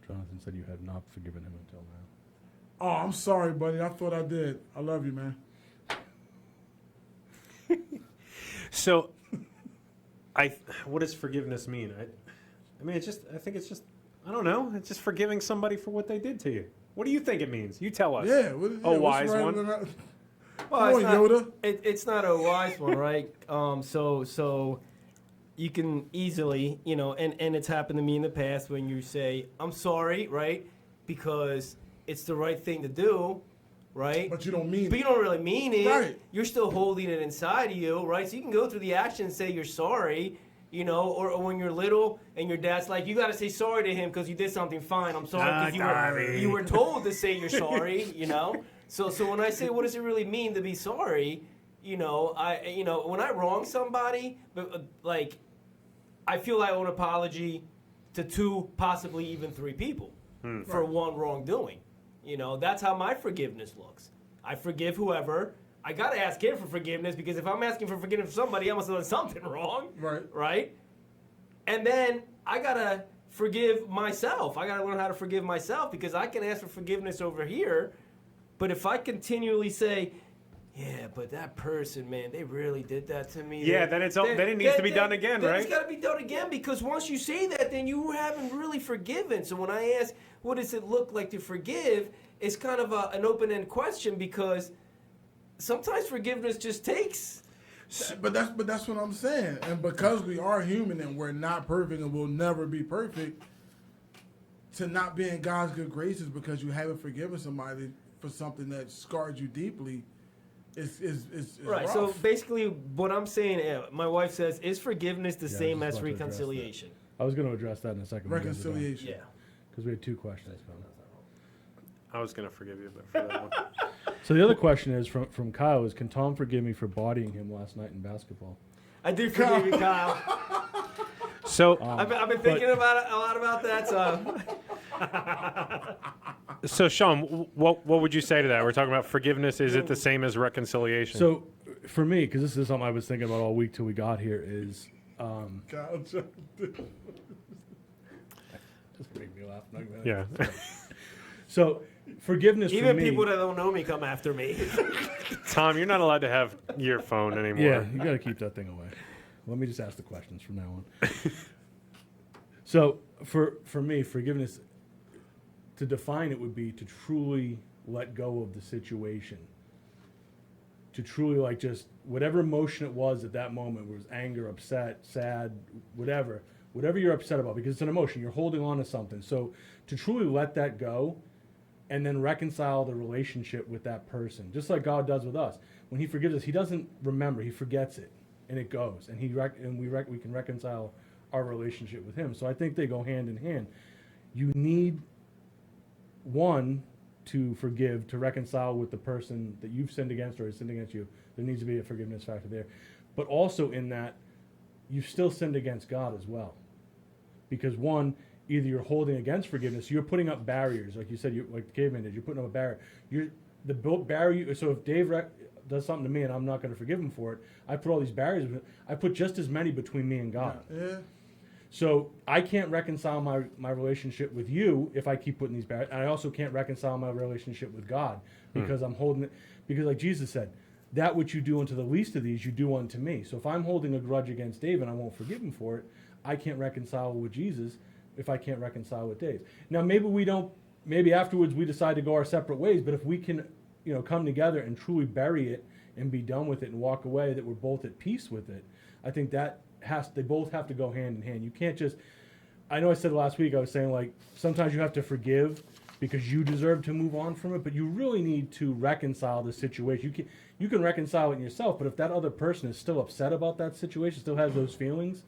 Jonathan said you had not forgiven him until now. Oh, I'm sorry, buddy. I thought I did. I love you, man. So, what does forgiveness mean? I mean, I think it's just, I don't know. It's just forgiving somebody for what they did to you. What do you think it means? You tell us. Yeah. wise what's right one. with that? Well, Come on, Yoda. It's not a wise one, right? So you can easily, and it's happened to me in the past when you say, I'm sorry, right? Because it's the right thing to do, right? But you don't mean But it. you don't really mean it. Right. You're still holding it inside of you, right? So you can go through the action and say you're sorry, or when you're little and your dad's like, you got to say sorry to him because you did something fine. I'm sorry because you were told to say you're sorry, So when I say what does it really mean to be sorry, when I wrong somebody, but I feel I owe an apology to 2, possibly even 3 people for one wrongdoing. That's how my forgiveness looks. I forgive whoever. I got to ask him for forgiveness because if I'm asking for forgiveness for somebody, I must have done something wrong. Right? And then I got to forgive myself. I got to learn how to forgive myself because I can ask for forgiveness over here. But if I continually say, yeah, but that person, man, they really did that to me. Yeah, then it needs to be done again, right? It's got to be done again because once you say that, then you haven't really forgiven. So when I ask, what does it look like to forgive, it's kind of an open-end question because sometimes forgiveness just takes. But that's what I'm saying. And because we are human and we're not perfect and we'll never be perfect, to not be in God's good graces because you haven't forgiven somebody for something that scarred you deeply is right. rough. So basically, what I'm saying, my wife says, is forgiveness the Yeah, I same was as about to address reconciliation? I was going to address that in a second. Reconciliation. Yeah. Because we had 2 questions coming. I was going to forgive you, but for that one. So the other question is from Kyle is, can Tom forgive me for bodying him last night in basketball? I do forgive you, Kyle. So, I've been thinking about it, a lot about that. So So, Sean, what would you say to that? We're talking about forgiveness. Is it the same as reconciliation? So, for me, because this is something I was thinking about all week till we got here, is God, just make me laugh. I'm not gonna- yeah. So, forgiveness Even for me. people that don't know me come after me. Tom, you're not allowed to have your phone anymore. Yeah, you got to keep that thing away. Let me just ask the questions from now on. So, for me, forgiveness, to define it would be to truly let go of the situation. To truly, like, just whatever emotion it was at that moment, was anger, upset, sad, whatever you're upset about, because it's an emotion, you're holding on to something. So, to truly let that go and then reconcile the relationship with that person, just like God does with us. When He forgives us, He doesn't remember; He forgets it, and it goes, and we can reconcile our relationship with Him. So I think they go hand in hand. You need one to forgive, to reconcile with the person that you've sinned against or has sinned against you. There needs to be a forgiveness factor there, but also in that you've still sinned against God as well, because one, either you're holding against forgiveness, you're putting up barriers, like you said, like the caveman did. You're putting up a barrier. The barrier. So if Dave does something to me and I'm not going to forgive him for it, I put all these barriers. I put just as many between me and God. yeah. So I can't reconcile my relationship with you if I keep putting these barriers. And I also can't reconcile my relationship with God because I'm holding it. Because like Jesus said, that which you do unto the least of these, you do unto me. So if I'm holding a grudge against Dave and I won't forgive him for it, I can't reconcile with Jesus if I can't reconcile with Dave. Now maybe afterwards we decide to go our separate ways, but if we can, come together and truly bury it and be done with it and walk away, that we're both at peace with it, I think they both have to go hand in hand. You can't just, I know I said last week, I was saying, like, sometimes you have to forgive because you deserve to move on from it, but you really need to reconcile the situation. You can reconcile it in yourself, but if that other person is still upset about that situation, still has those feelings,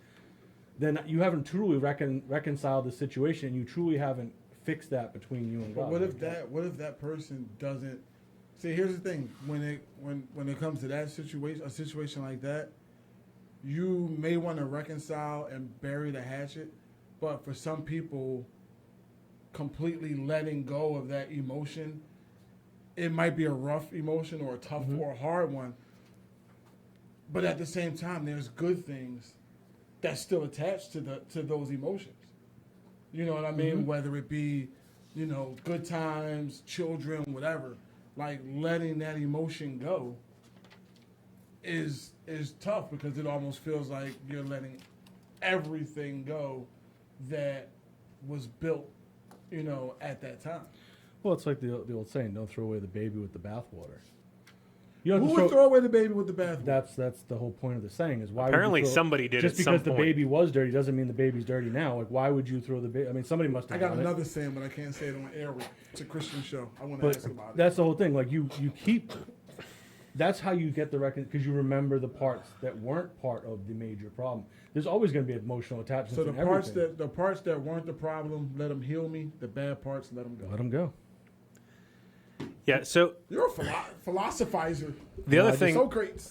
then you haven't truly reconciled the situation, and you truly haven't fixed that between you and God. But what if that person doesn't? See, here's the thing: when it comes to that situation, a situation like that, you may want to reconcile and bury the hatchet, but for some people, completely letting go of that emotion, it might be a rough emotion or a tough or a hard one. But at the same time, there's good things that's still attached to those emotions. You know what I mean? Whether it be, good times, children, whatever. Like, letting that emotion go is tough because it almost feels like you're letting everything go that was built, at that time. Well, it's like the old saying, don't throw away the baby with the bathwater. Who would throw away the baby with the bathwater? That's the whole point of the saying is why. Apparently would you somebody did just at some because the point. baby was dirty doesn't mean the baby's dirty now. Like, why would you throw the baby? I mean, somebody must have. I got done it. another saying, but I can't say it on air. It's a Christian show. I want to But ask about it. that's the whole thing. Like you keep. That's how you get the record because you remember the parts that weren't part of the major problem. There's always going to be emotional attachments. So the in parts everything. the parts that weren't the problem, let them heal me. The bad parts, let them go. Let them go. Yeah. So You're a philosophizer. the other thing, So great.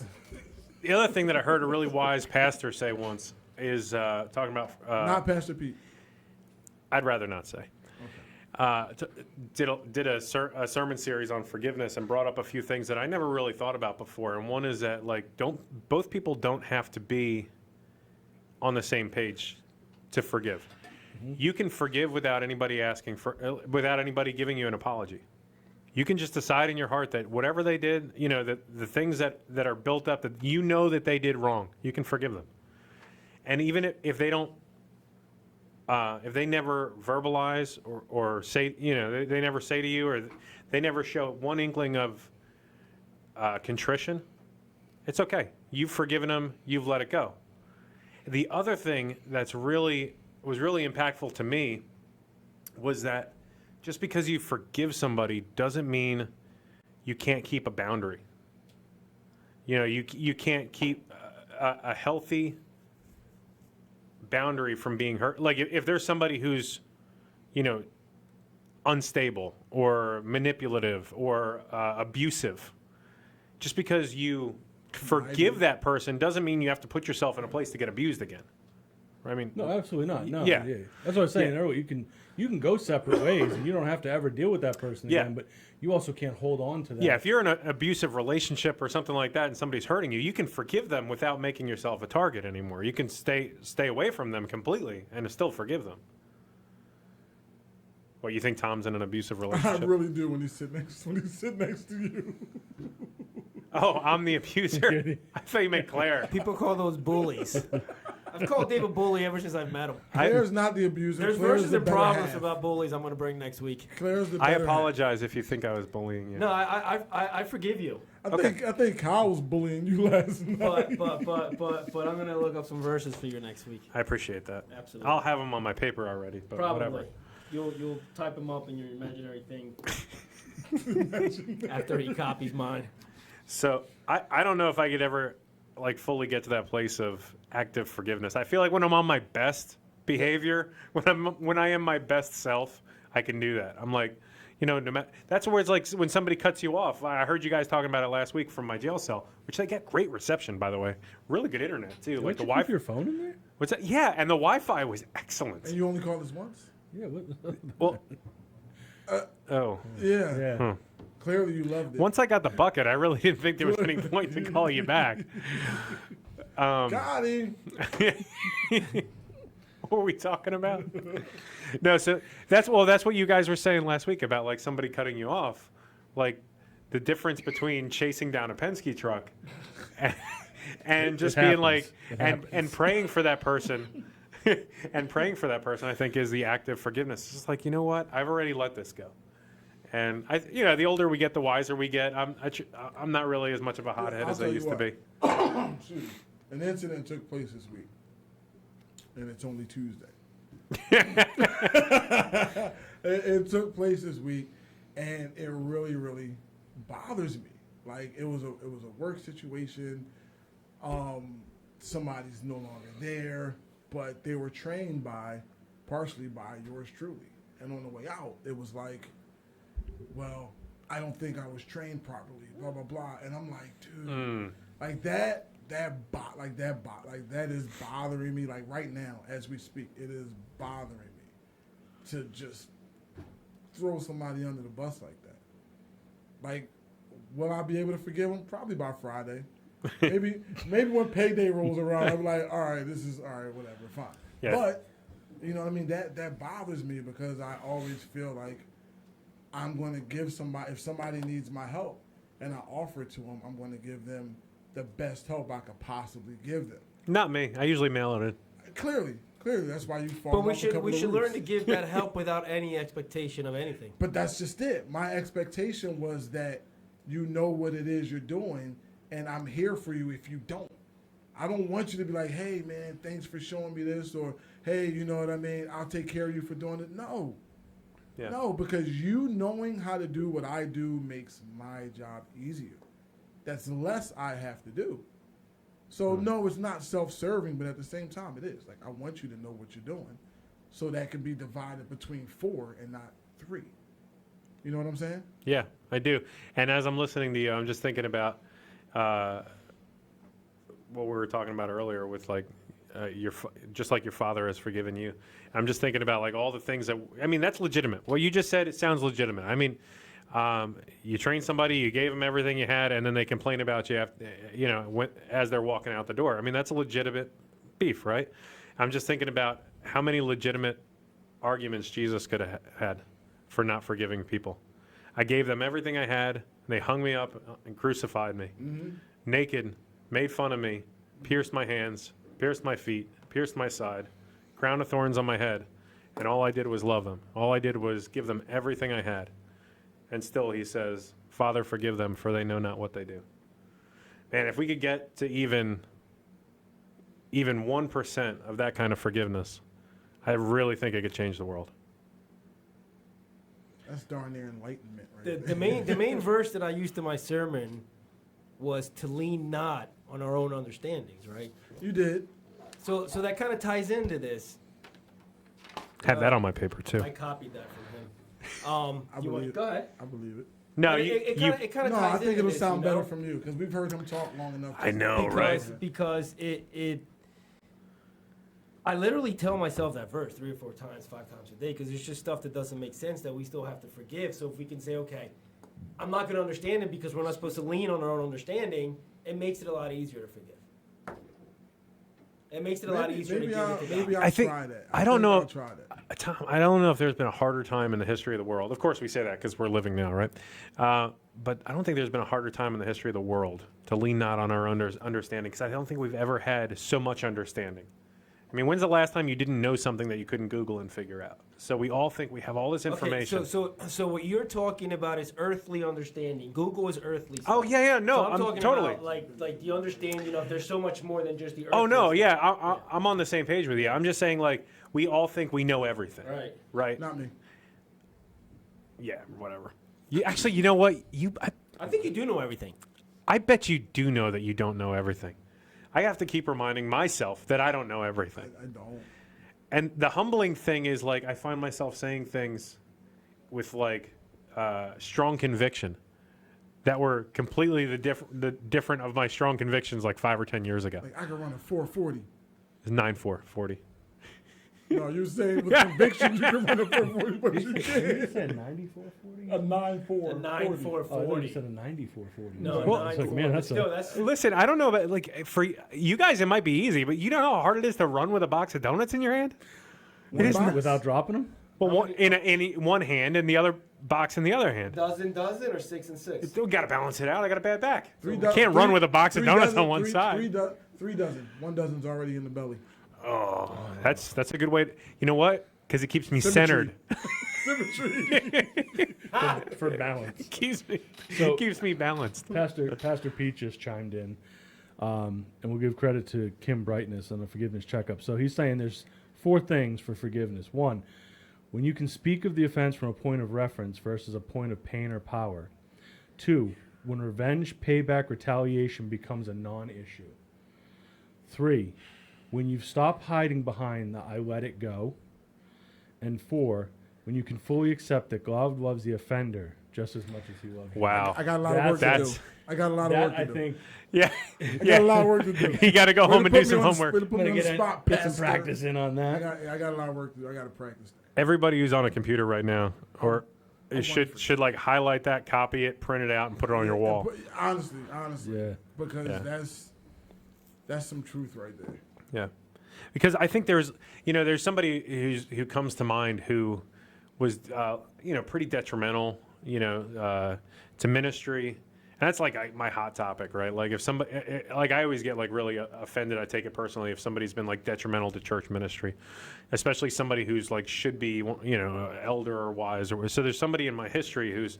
the other thing that I heard a really wise pastor say once is talking about. Not Pastor Pete. I'd rather not say. Did a sermon series on forgiveness and brought up a few things that I never really thought about before. And one is that both people don't have to be on the same page to forgive. Mm-hmm. You can forgive without anybody without anybody giving you an apology. You can just decide in your heart that whatever they did, that the things that are built up that that they did wrong, you can forgive them. And even if they don't. If they never verbalize or say, they never say to you or they never show one inkling of contrition, it's okay. You've forgiven them. You've let it go. The other thing was really impactful to me was that just because you forgive somebody doesn't mean you can't keep a boundary. You can't keep a healthy boundary from being hurt. Like if there's somebody who's, unstable or manipulative or abusive, just because you forgive that person doesn't mean you have to put yourself in a place to get abused again. I mean, No, absolutely not. No, Yeah. that's what I was saying Yeah. earlier. You can go separate ways, and you don't have to ever deal with that person Yeah. again. But you also can't hold on to that. yeah, if you're in an abusive relationship or something like that and somebody's hurting you, you can forgive them without making yourself a target anymore. You can stay away from them completely and still forgive them. What, you think Tom's in an abusive I relationship? really do when he's sitting next to you. Oh, I'm the abuser? I thought you meant Claire. People call those bullies. I've called Dave a bully ever since I've met him. Claire's not the abuser. There's Claire's verses the and better proverbs half. about bullies I'm going to bring next week. Claire's the I better apologize if you think I was bullying you. No, I forgive you. half. I think Kyle was bullying you last night. But I'm going to look up some verses for you next week. I appreciate that. Absolutely. I'll have them on my paper already, but Probably. whatever. You'll type them up in your imaginary thing after he copies mine. So I don't know if I could ever like fully get to that place of active forgiveness. I feel like when I'm on my best behavior, when I am my best self, I can do that. I'm like, you know, that's where it's like when somebody cuts you off. I heard you guys talking about it last week from my jail cell, which they get great reception, by the way. Really good internet too. Don't Like the you Wi-Fi. keep your phone in there? What's that? Yeah, and the Wi-Fi was excellent. And you only called us once? Yeah. What? Well, oh. Yeah. Yeah. Clearly you loved it. Once I got the bucket, I really didn't think there was any point to call you back. Got him. What were we talking about? No, so that's what you guys were saying last week about like somebody cutting you off, like the difference between chasing down a Penske truck and just being like and praying for that person. And praying for that person, I think, is the act of forgiveness. It's just like, you know what? I've already let this go. And the older we get, the wiser we get. I'm not really as much of a hothead I'll as I tell you used to be. Excuse me. An incident took place this week, and it's only Tuesday. it took place this week, and it really, really bothers me. Like it was a work situation. Somebody's no longer there, but they were trained partially by yours truly. And on the way out, it was like, well, I don't think I was trained properly, blah, blah, blah. And I'm like, dude, like that is bothering me. Like right now, as we speak, it is bothering me to just throw somebody under the bus like that. Like, will I be able to forgive them? Probably by Friday. Maybe when payday rolls around, I'll be like, all right, whatever, fine. Yeah. But, you know what I mean? That bothers me because I always feel like I'm going to give somebody, if somebody needs my help and I offer it to them, I'm going to give them the best help I could possibly give them. Not me. I usually mail it in. Clearly, that's why you fall But off we a couple should of learn roofs. to give that help without any expectation of anything. But that's just it. My expectation was that you know what it is you're doing, and I'm here for you if you don't. I don't want you to be like, hey, man, thanks for showing me this, or, hey, you know what I mean, I'll take care of you for doing it. No. Yeah. No, because you knowing how to do what I do makes my job easier. That's less I have to do. So, no, it's not self-serving, but at the same time, it is. Like, I want you to know what you're doing so that can be divided between 4 and not 3. You know what I'm saying? Yeah, I do. And as I'm listening to you, I'm just thinking about what we were talking about earlier with like just like your father has forgiven you. I'm just thinking about like all the things that's legitimate. What you just said, it sounds legitimate. I mean, you train somebody, you gave them everything you had, and then they complain about you after, as they're walking out the door. I mean, that's a legitimate beef, right? I'm just thinking about how many legitimate arguments Jesus could have had for not forgiving people. I gave them everything I had, and they hung me up and crucified me. Naked, made fun of me, pierced my hands, pierced my feet, pierced my side, crown of thorns on my head, and all I did was love them. All I did was give them everything I had. And still he says, Father, forgive them, for they know not what they do. Man, if we could get to even 1% of that kind of forgiveness, I really think it could change the world. That's darn near enlightenment right The there. main verse that I used in my sermon was to lean not on our own understandings, right? You did. So that kind of ties into this. Have that on my paper too. I copied that from him. believe it. Go ahead. I believe it. No, It kind of No, ties I think into it'll this, sound you know? better from you because we've heard him talk long enough. I know, right? Because it I literally tell myself that verse 3 or 4 times, 5 times a day, because there's just stuff that doesn't make sense that we still have to forgive. So if we can say, okay, I'm not going to understand it because we're not supposed to lean on our own understanding, it makes it a lot easier to forgive. It makes it a lot easier to give it to God. Maybe I'll I think try that. I don't know. I'll try that. Tom, I don't know if there's been a harder time in the history of the world. Of course, we say that because we're living now, right? But I don't think there's been a harder time in the history of the world to lean not on our understanding, because I don't think we've ever had so much understanding. I mean, when's the last time you didn't know something that you couldn't Google and figure out? So we all think we have all this information. Okay, so what you're talking about is earthly understanding. Google is earthly. Oh, yeah, no, So I'm talking totally. about like the understanding of there's so much more than just the earthly. Oh, no, stuff. yeah, I'm on the same page with you. I'm just saying, like, we all think we know everything. Right. Right? Not me. Yeah, whatever. Actually, you know what? I think you do know everything. I bet you do know that you don't know everything. I have to keep reminding myself that I don't know everything. I don't. And the humbling thing is, like, I find myself saying things with, like, strong conviction that were completely the different of my strong convictions like 5 or 10 years ago. Like I can run a 440. It's 9.440. No, you saying with conviction you can run a 440, but you You can't. said 9440? A 9.4. A 9.440. Oh, I thought you said a 9440. No, Well, it's like, man, that's still, a... that's Listen, I don't know about, like, for you guys it might be easy, but you don't know how hard it is to run with a box of donuts in your hand? It is box? Without dropping them? Well, in one hand and the other box in the other hand. dozen or 6 and 6. We got to balance it out. I got a bad back. Three You do- can't run three- with a box of three donuts dozen- on one three- side. 3 dozen. 1 dozen's already in the belly. Oh, that's a good way. You know what? Because it keeps me Symmetry. centered. Symmetry. For balance. It keeps me balanced. Pastor Pete just chimed in, and we'll give credit to Kim Brightness on the forgiveness checkup. So he's saying there's 4 things for forgiveness. 1, when you can speak of the offense from a point of reference versus a point of pain or power. 2, when revenge, payback, retaliation becomes a non-issue. 3, when you've stopped hiding behind the I let it go. And 4, when you can fully accept that God loves the offender just as much as he loves you. Wow. I got a lot of work to do. That's- I got a lot of work That, to I do. think, Yeah. I got a lot of work to do. You got to go Way home to and put do me some on- way homework. to put me on the spot, put some Pastor. practice in on that. I got a lot of work to do. I got to practice that. Everybody who's on a computer right now, or it should like highlight that, copy it, print it out, and put it on your wall. But honestly, Yeah. because Yeah. that's some truth right there. Yeah, because I think there's somebody who comes to mind who was pretty detrimental to ministry, and that's like my hot topic, right? Like if somebody like I always get like really offended. I take it personally if somebody's been like detrimental to church ministry, especially somebody who's like should be elder or wise or so. There's somebody in my history who's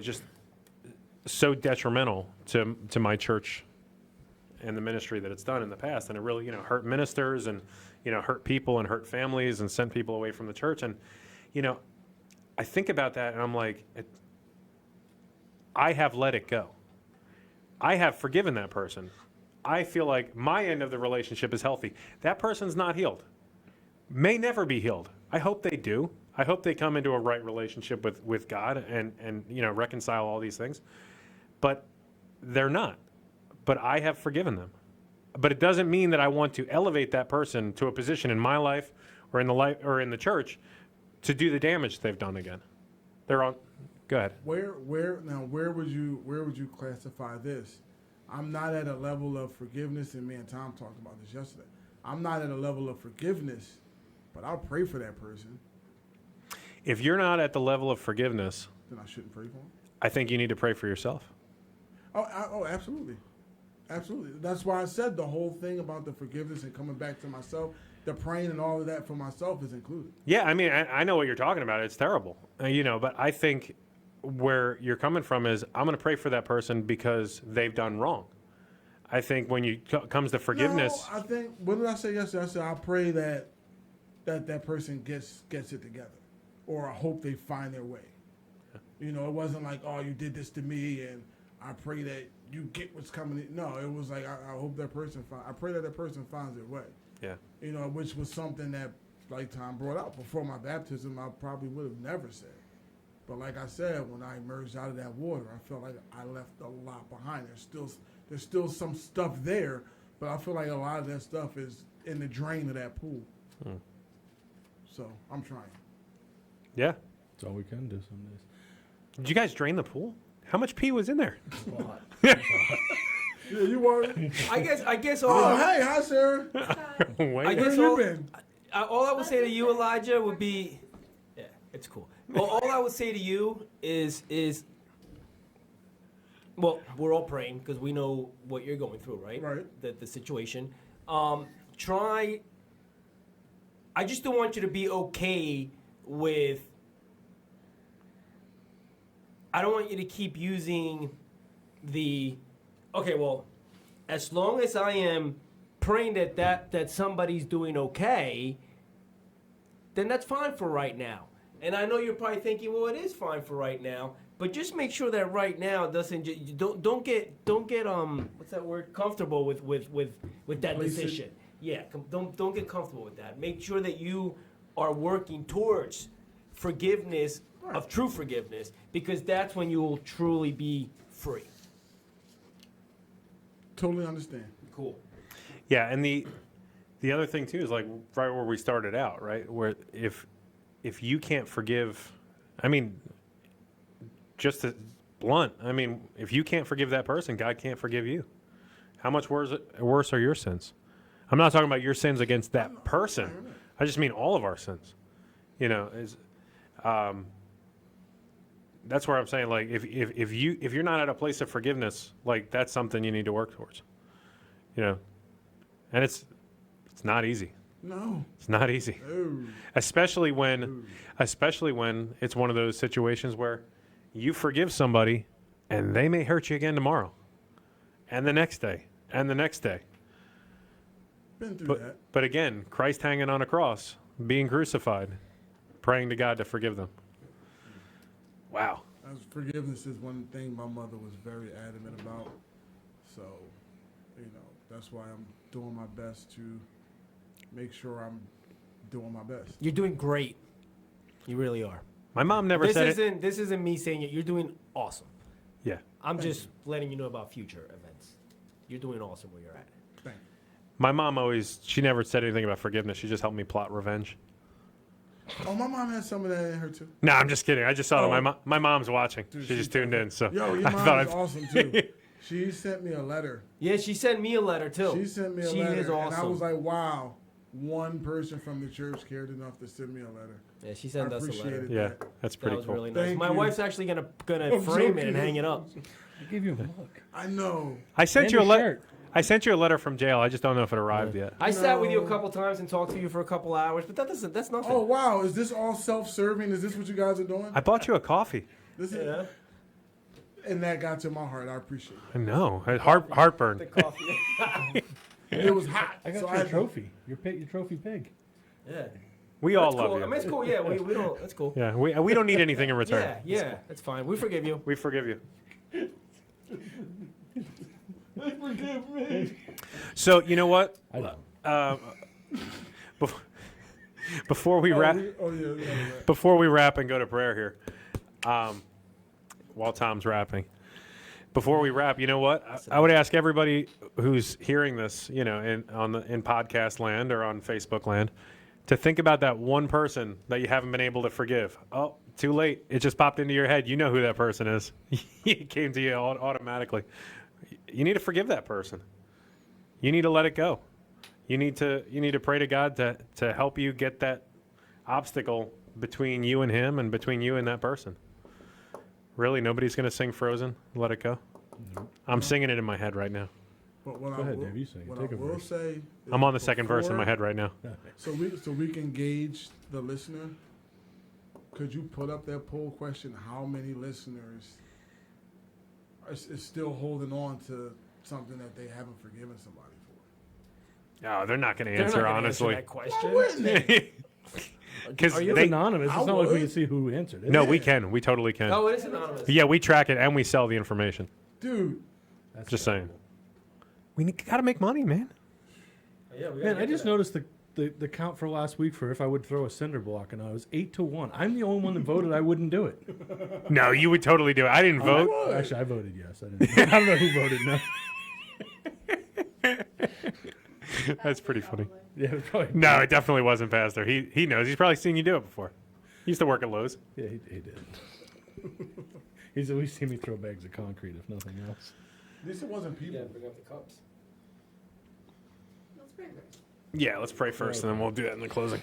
just so detrimental to my church and the ministry that it's done in the past, and it really hurt ministers and hurt people and hurt families and sent people away from the church. And I think about that and I'm like, I have let it go. I have forgiven that person. I feel like my end of the relationship is healthy. That person's not healed, may never be healed. I hope they do. I hope they come into a right relationship with God and reconcile all these things, but they're not. But I have forgiven them. But it doesn't mean that I want to elevate that person to a position in my life or in the church to do the damage they've done again. They're on. Go ahead. Where would you classify this? I'm not at a level of forgiveness, and me and Tom talked about this yesterday. I'm not at a level of forgiveness, but I'll pray for that person. If you're not at the level of forgiveness, Then I shouldn't pray for him. I think you need to pray for yourself. Oh, absolutely. Absolutely. That's why I said the whole thing about the forgiveness and coming back to myself, the praying and all of that for myself is included. Yeah, I mean, I know what you're talking about. It's terrible, but I think where you're coming from is I'm going to pray for that person because they've done wrong. I think when you comes to forgiveness, No, I think, what did I say yesterday? I said I pray that person gets it together, or I hope they find their way. It wasn't like, oh, you did this to me, and I pray that you get what's coming in. No, it was like I hope that person I pray that person finds their way. yeah, Which was something that, like Tom brought out before my baptism, I probably would have never said. But like I said, when I emerged out of that water, I felt like I left a lot behind. There's still some stuff there, but I feel like a lot of that stuff is in the drain of that pool. So I'm trying. Yeah. That's all we can do some days. Did you guys drain the pool? How much pee was in there? Yeah, you were. I guess Oh, all. hey, hi, Sarah. I Wait. guess Where you all, been? all I would say to you, Elijah, would be, yeah, it's cool. Well, all I would say to you is, well, we're all praying because we know what you're going through, right? Right. The situation. Try. I just don't want you to be okay with. I don't want you to keep using the. Okay, well, as long as I am praying that somebody's doing okay, then that's fine for right now. And I know you're probably thinking, well, it is fine for right now, but just make sure that right now doesn't don't get what's that word, comfortable with that Complacent. decision. Yeah, don't get comfortable with that. Make sure that you are working towards forgiveness of true forgiveness, because that's when you will truly be free. Totally understand. Cool. Yeah, and the other thing too is like right where we started out, right? Where if you can't forgive, I mean, just to blunt, I mean, if you can't forgive that person, God can't forgive you. How much worse are your sins? I'm not talking about your sins against that person. I just mean all of our sins. You know, that's where I'm saying, like, if you're not at a place of forgiveness, like, that's something you need to work towards. You know, and it's not easy. No. It's not easy, Oh. especially when it's one of those situations where you forgive somebody and they may hurt you again tomorrow, and the next day, and the next day. Been through that. But again, Christ hanging on a cross, being crucified, praying to God to forgive them. Wow. As forgiveness is one thing my mother was very adamant about. So, you know, that's why I'm doing my best to make sure I'm doing my best. You're doing great. You really are. My mom never said it. This isn't me saying it. You're doing awesome. Yeah. I'm just letting you know about future events. You're doing awesome where you're at. Thank you. My mom she never said anything about forgiveness. She just helped me plot revenge. Oh, my mom had some of that in her too. No, I'm just kidding. I just saw that my mom's watching. Dude, She just tuned in. So Yo, your I mom thought is awesome too. She sent me a letter. Yeah, she sent me a letter too. She sent me a She letter, is awesome. and I was like, wow, one person from the church cared enough to send me a letter. Yeah, she sent I us a letter. appreciate it. Yeah, that's That pretty was cool. really nice. Thank My you. wife's actually gonna I'm frame it joking. and hang it up. I gave you a mug. I know. I sent And you a a letter. shirt. I sent you a letter from jail. I just don't know if it arrived yet. I sat with you a No. couple times and talked to you for a couple hours, but that's nothing. Oh wow, is this all self-serving? Is this what you guys are doing? I bought you a coffee. This is, Yeah. and that got to my heart. I appreciate it. I know. Heartburn. The coffee. It was hot. I got so your had to- trophy. Your trophy pig. Yeah. We all That's love cool. you. I mean, it's cool. Yeah, we don't. That's cool. Yeah, we don't need anything in return. Yeah, that's fine. We forgive you. We forgive you. So you know what? I don't. Bef- Before we wrap, Oh yeah, yeah. before we wrap and go to prayer here, while Tom's rapping, before we wrap, you know what? I would ask everybody who's hearing this, you know, in podcast land or on Facebook land, to think about that one person that you haven't been able to forgive. Oh, too late. It just popped into your head. You know who that person is. It came to you automatically. You need to forgive that person. You need to let it go. You need to pray to God to help you get that obstacle between you and him and between you and that person. Really, nobody's going to sing Frozen, Let It Go? I'm singing it in my head right now. But what Go I ahead, will, Dave, you sing it. what Take I a will verse. say, is I'm on the second verse in my before- head right now. So we can gauge the listener. Could you put up that poll question? How many listeners is still holding on to something that they haven't forgiven somebody for? Oh, they're not going to They're not answer, gonna honestly. that question. Wouldn't they? Because It's they, anonymous. I It's not like we would. can see who answered it. no, we can. We totally can. Oh, it is anonymous. Yeah, we track it and we sell the information. Dude, That's Just saying. We got to make money, man. Yeah, we Man, gotta I get just to that. noticed the count for last week for if I would throw a cinder block, and I was 8-1. I'm the only one that voted I wouldn't do it. No, you would totally do it. I didn't vote. Actually, I voted yes. I don't know who voted no. That's pretty funny. Yeah, it was probably. No, it definitely wasn't Pastor. He knows. He's probably seen you do it before. He used to work at Lowe's. Yeah, he did. He's always seen me throw bags of concrete, if nothing else. At least it wasn't people. bring up the cups. Let's pray first. Yeah, let's pray first, and then we'll do that in the closing.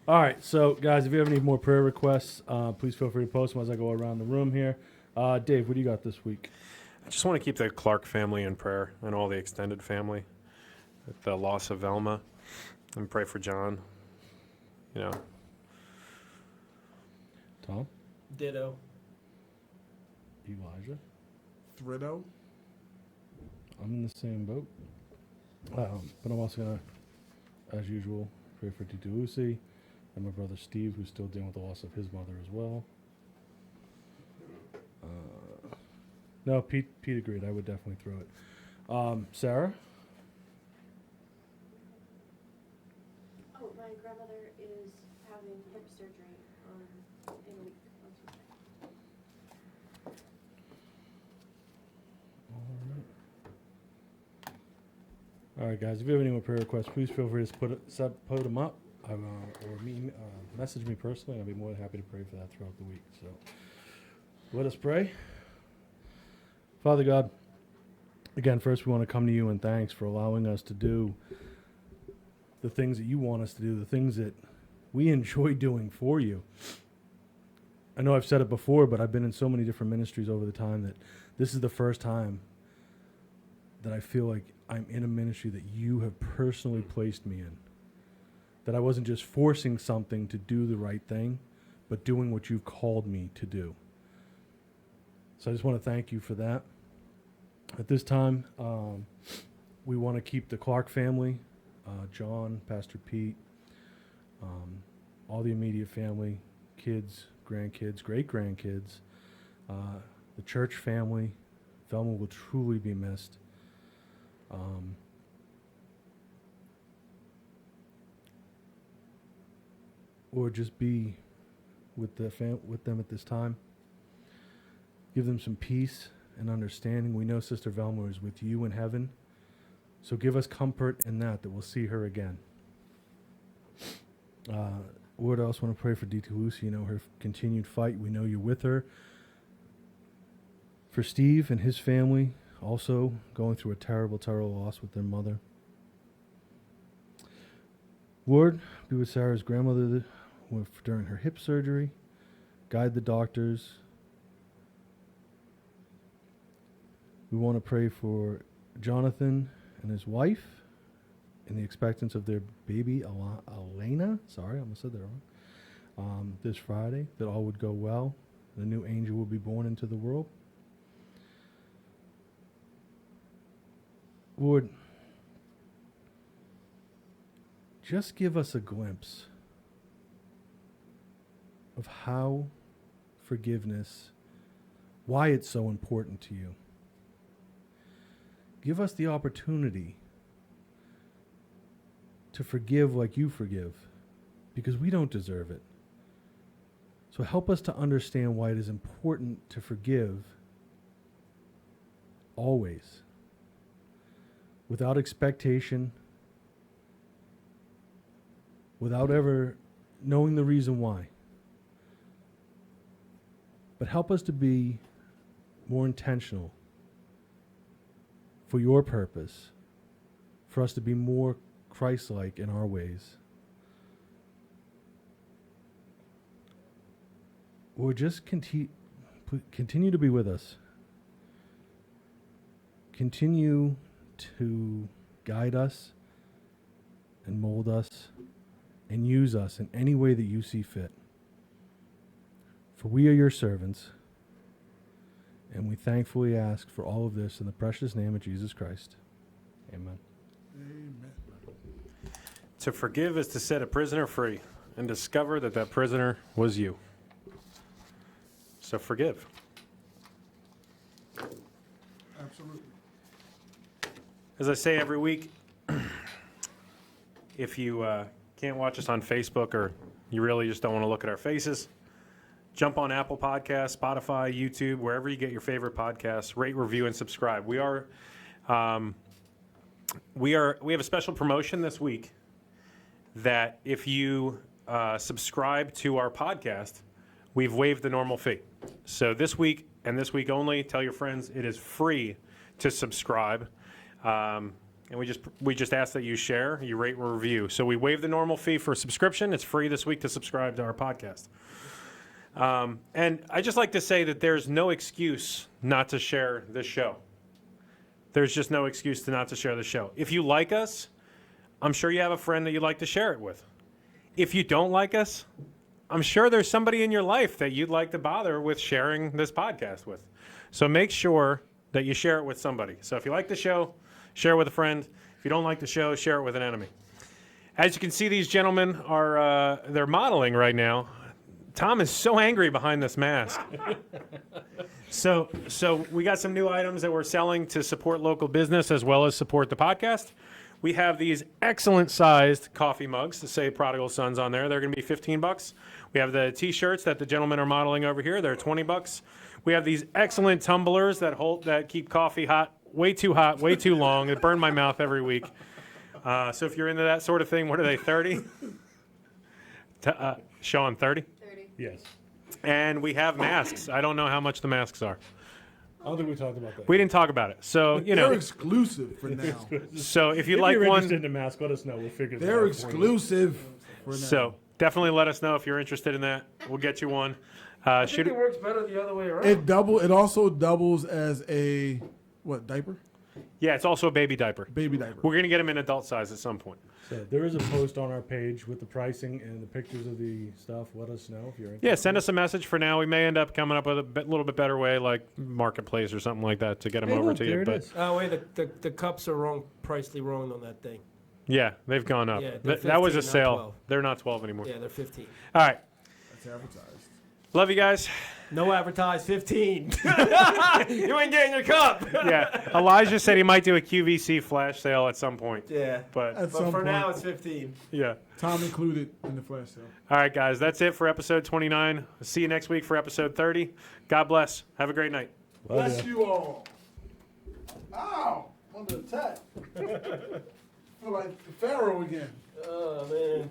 All right, so guys, if you have any more prayer requests, please feel free to post them as I go around the room here. Dave, what do you got this week? I just want to keep the Clark family in prayer and all the extended family with the loss of Velma, and pray for John. You know, Tom? Ditto. Elijah? Thrido. I'm in the same boat. But I'm also going to, as usual, pray for Tito Lucy and my brother Steve, who's still dealing with the loss of his mother as well. No, Pete agreed. I would definitely throw it. Sarah? Oh, my grandmother is having hip surgery in a week. On Tuesday. All right, guys. If you have any more prayer requests, please feel free to put them up, or message me personally. I'll be more than happy to pray for that throughout the week. So, let us pray. Father God, again, first we want to come to you and thanks for allowing us to do the things that you want us to do, the things that we enjoy doing for you. I know I've said it before, but I've been in so many different ministries over the time that this is the first time that I feel like I'm in a ministry that you have personally placed me in. That I wasn't just forcing something to do the right thing, but doing what you've called me to do. So I just want to thank you for that. At this time, we want to keep the Clark family, John, Pastor Pete, all the immediate family, kids, grandkids, great-grandkids, the church family. Velma will truly be missed. Or just be with them at this time. Give them some peace and understanding. We know Sister Velma is with you in heaven, so give us comfort in that we'll see her again. Lord, I also want to pray for D.T. Lucy, her continued fight. We know you're with her. For Steve and his family, also going through a terrible, terrible loss with their mother. Lord, be with Sarah's grandmother during her hip surgery. Guide the doctors. We want to pray for Jonathan and his wife in the expectance of their baby, Elena. Sorry, I almost said that wrong. This Friday, that all would go well. The new angel will be born into the world. Lord, just give us a glimpse of how forgiveness, why it's so important to you. Give us the opportunity to forgive like you forgive, because we don't deserve it. So help us to understand why it is important to forgive always, without expectation, without ever knowing the reason why. But help us to be more intentional for your purpose, for us to be more Christ-like in our ways. Or just continue to be with us. Continue to guide us and mold us and use us in any way that you see fit. For we are your servants, and we thankfully ask for all of this in the precious name of Jesus Christ. Amen. Amen. To forgive is to set a prisoner free and discover that that prisoner was you. So forgive. Absolutely. As I say every week, if you can't watch us on Facebook or you really just don't want to look at our faces, jump on Apple Podcasts, Spotify, YouTube, wherever you get your favorite podcasts. Rate, review, and subscribe. We are we have a special promotion this week that if you subscribe to our podcast, we've waived the normal fee. So this week and this week only, tell your friends it is free to subscribe. And we just ask that you share, you rate, and review. So we waive the normal fee for subscription. It's free this week to subscribe to our podcast. And I just like to say that there's no excuse not to share this show. There's just no excuse not to share the show. If you like us, I'm sure you have a friend that you'd like to share it with. If you don't like us, I'm sure there's somebody in your life that you'd like to bother with sharing this podcast with. So make sure that you share it with somebody. So if you like the show, share it with a friend. If you don't like the show, share it with an enemy. As you can see, these gentlemen are they're modeling right now. Tom is so angry behind this mask. So we got some new items that we're selling to support local business as well as support the podcast. We have these excellent sized coffee mugs to say Prodigal Sons on there. They're going to be $15. We have the t-shirts that the gentlemen are modeling over here. They're $20. We have these excellent tumblers that keep coffee hot, way too long. It burn my mouth every week. So if you're into that sort of thing, what are they, 30? Sean, 30? 30. Yes. And we have masks. I don't know how much the masks are. I don't think we talked about that. We didn't talk about it. So, They're exclusive for now. So if you'd If like you're one, interested in the mask, let us know. We'll figure that out. They're for you. exclusive for now. so definitely let us know if you're interested in that. We'll get you one. I Shoot think it. it works better the other way around. It also doubles as a diaper? Yeah, it's also a baby diaper. Baby diaper. We're going to get them in adult size at some point. So there is a post on our page with the pricing and the pictures of the stuff. Let us know if you're interested. Yeah, send us a message for now. We may end up coming up with a little bit better way, like Marketplace or something like that, to get them Hey, over look, to there you. it But is. Oh wait, the cups are wrong, pricely wrong on that thing. yeah, they've gone up. Yeah, they're That was a 15, not sale. 12. They're not 12 anymore. Yeah, they're 15. All right. That's advertised. Love you guys. No advertised 15. You ain't getting your cup. Yeah. Elijah said he might do a QVC flash sale at some point. Yeah. But At But some for point, now, it's 15. yeah. Tom included in the flash sale. All right, guys. That's it for episode 29. See you next week for episode 30. God bless. Have a great night. Love ya. Bless you all. Ow! Under attack. Feel like the Pharaoh again. Oh man.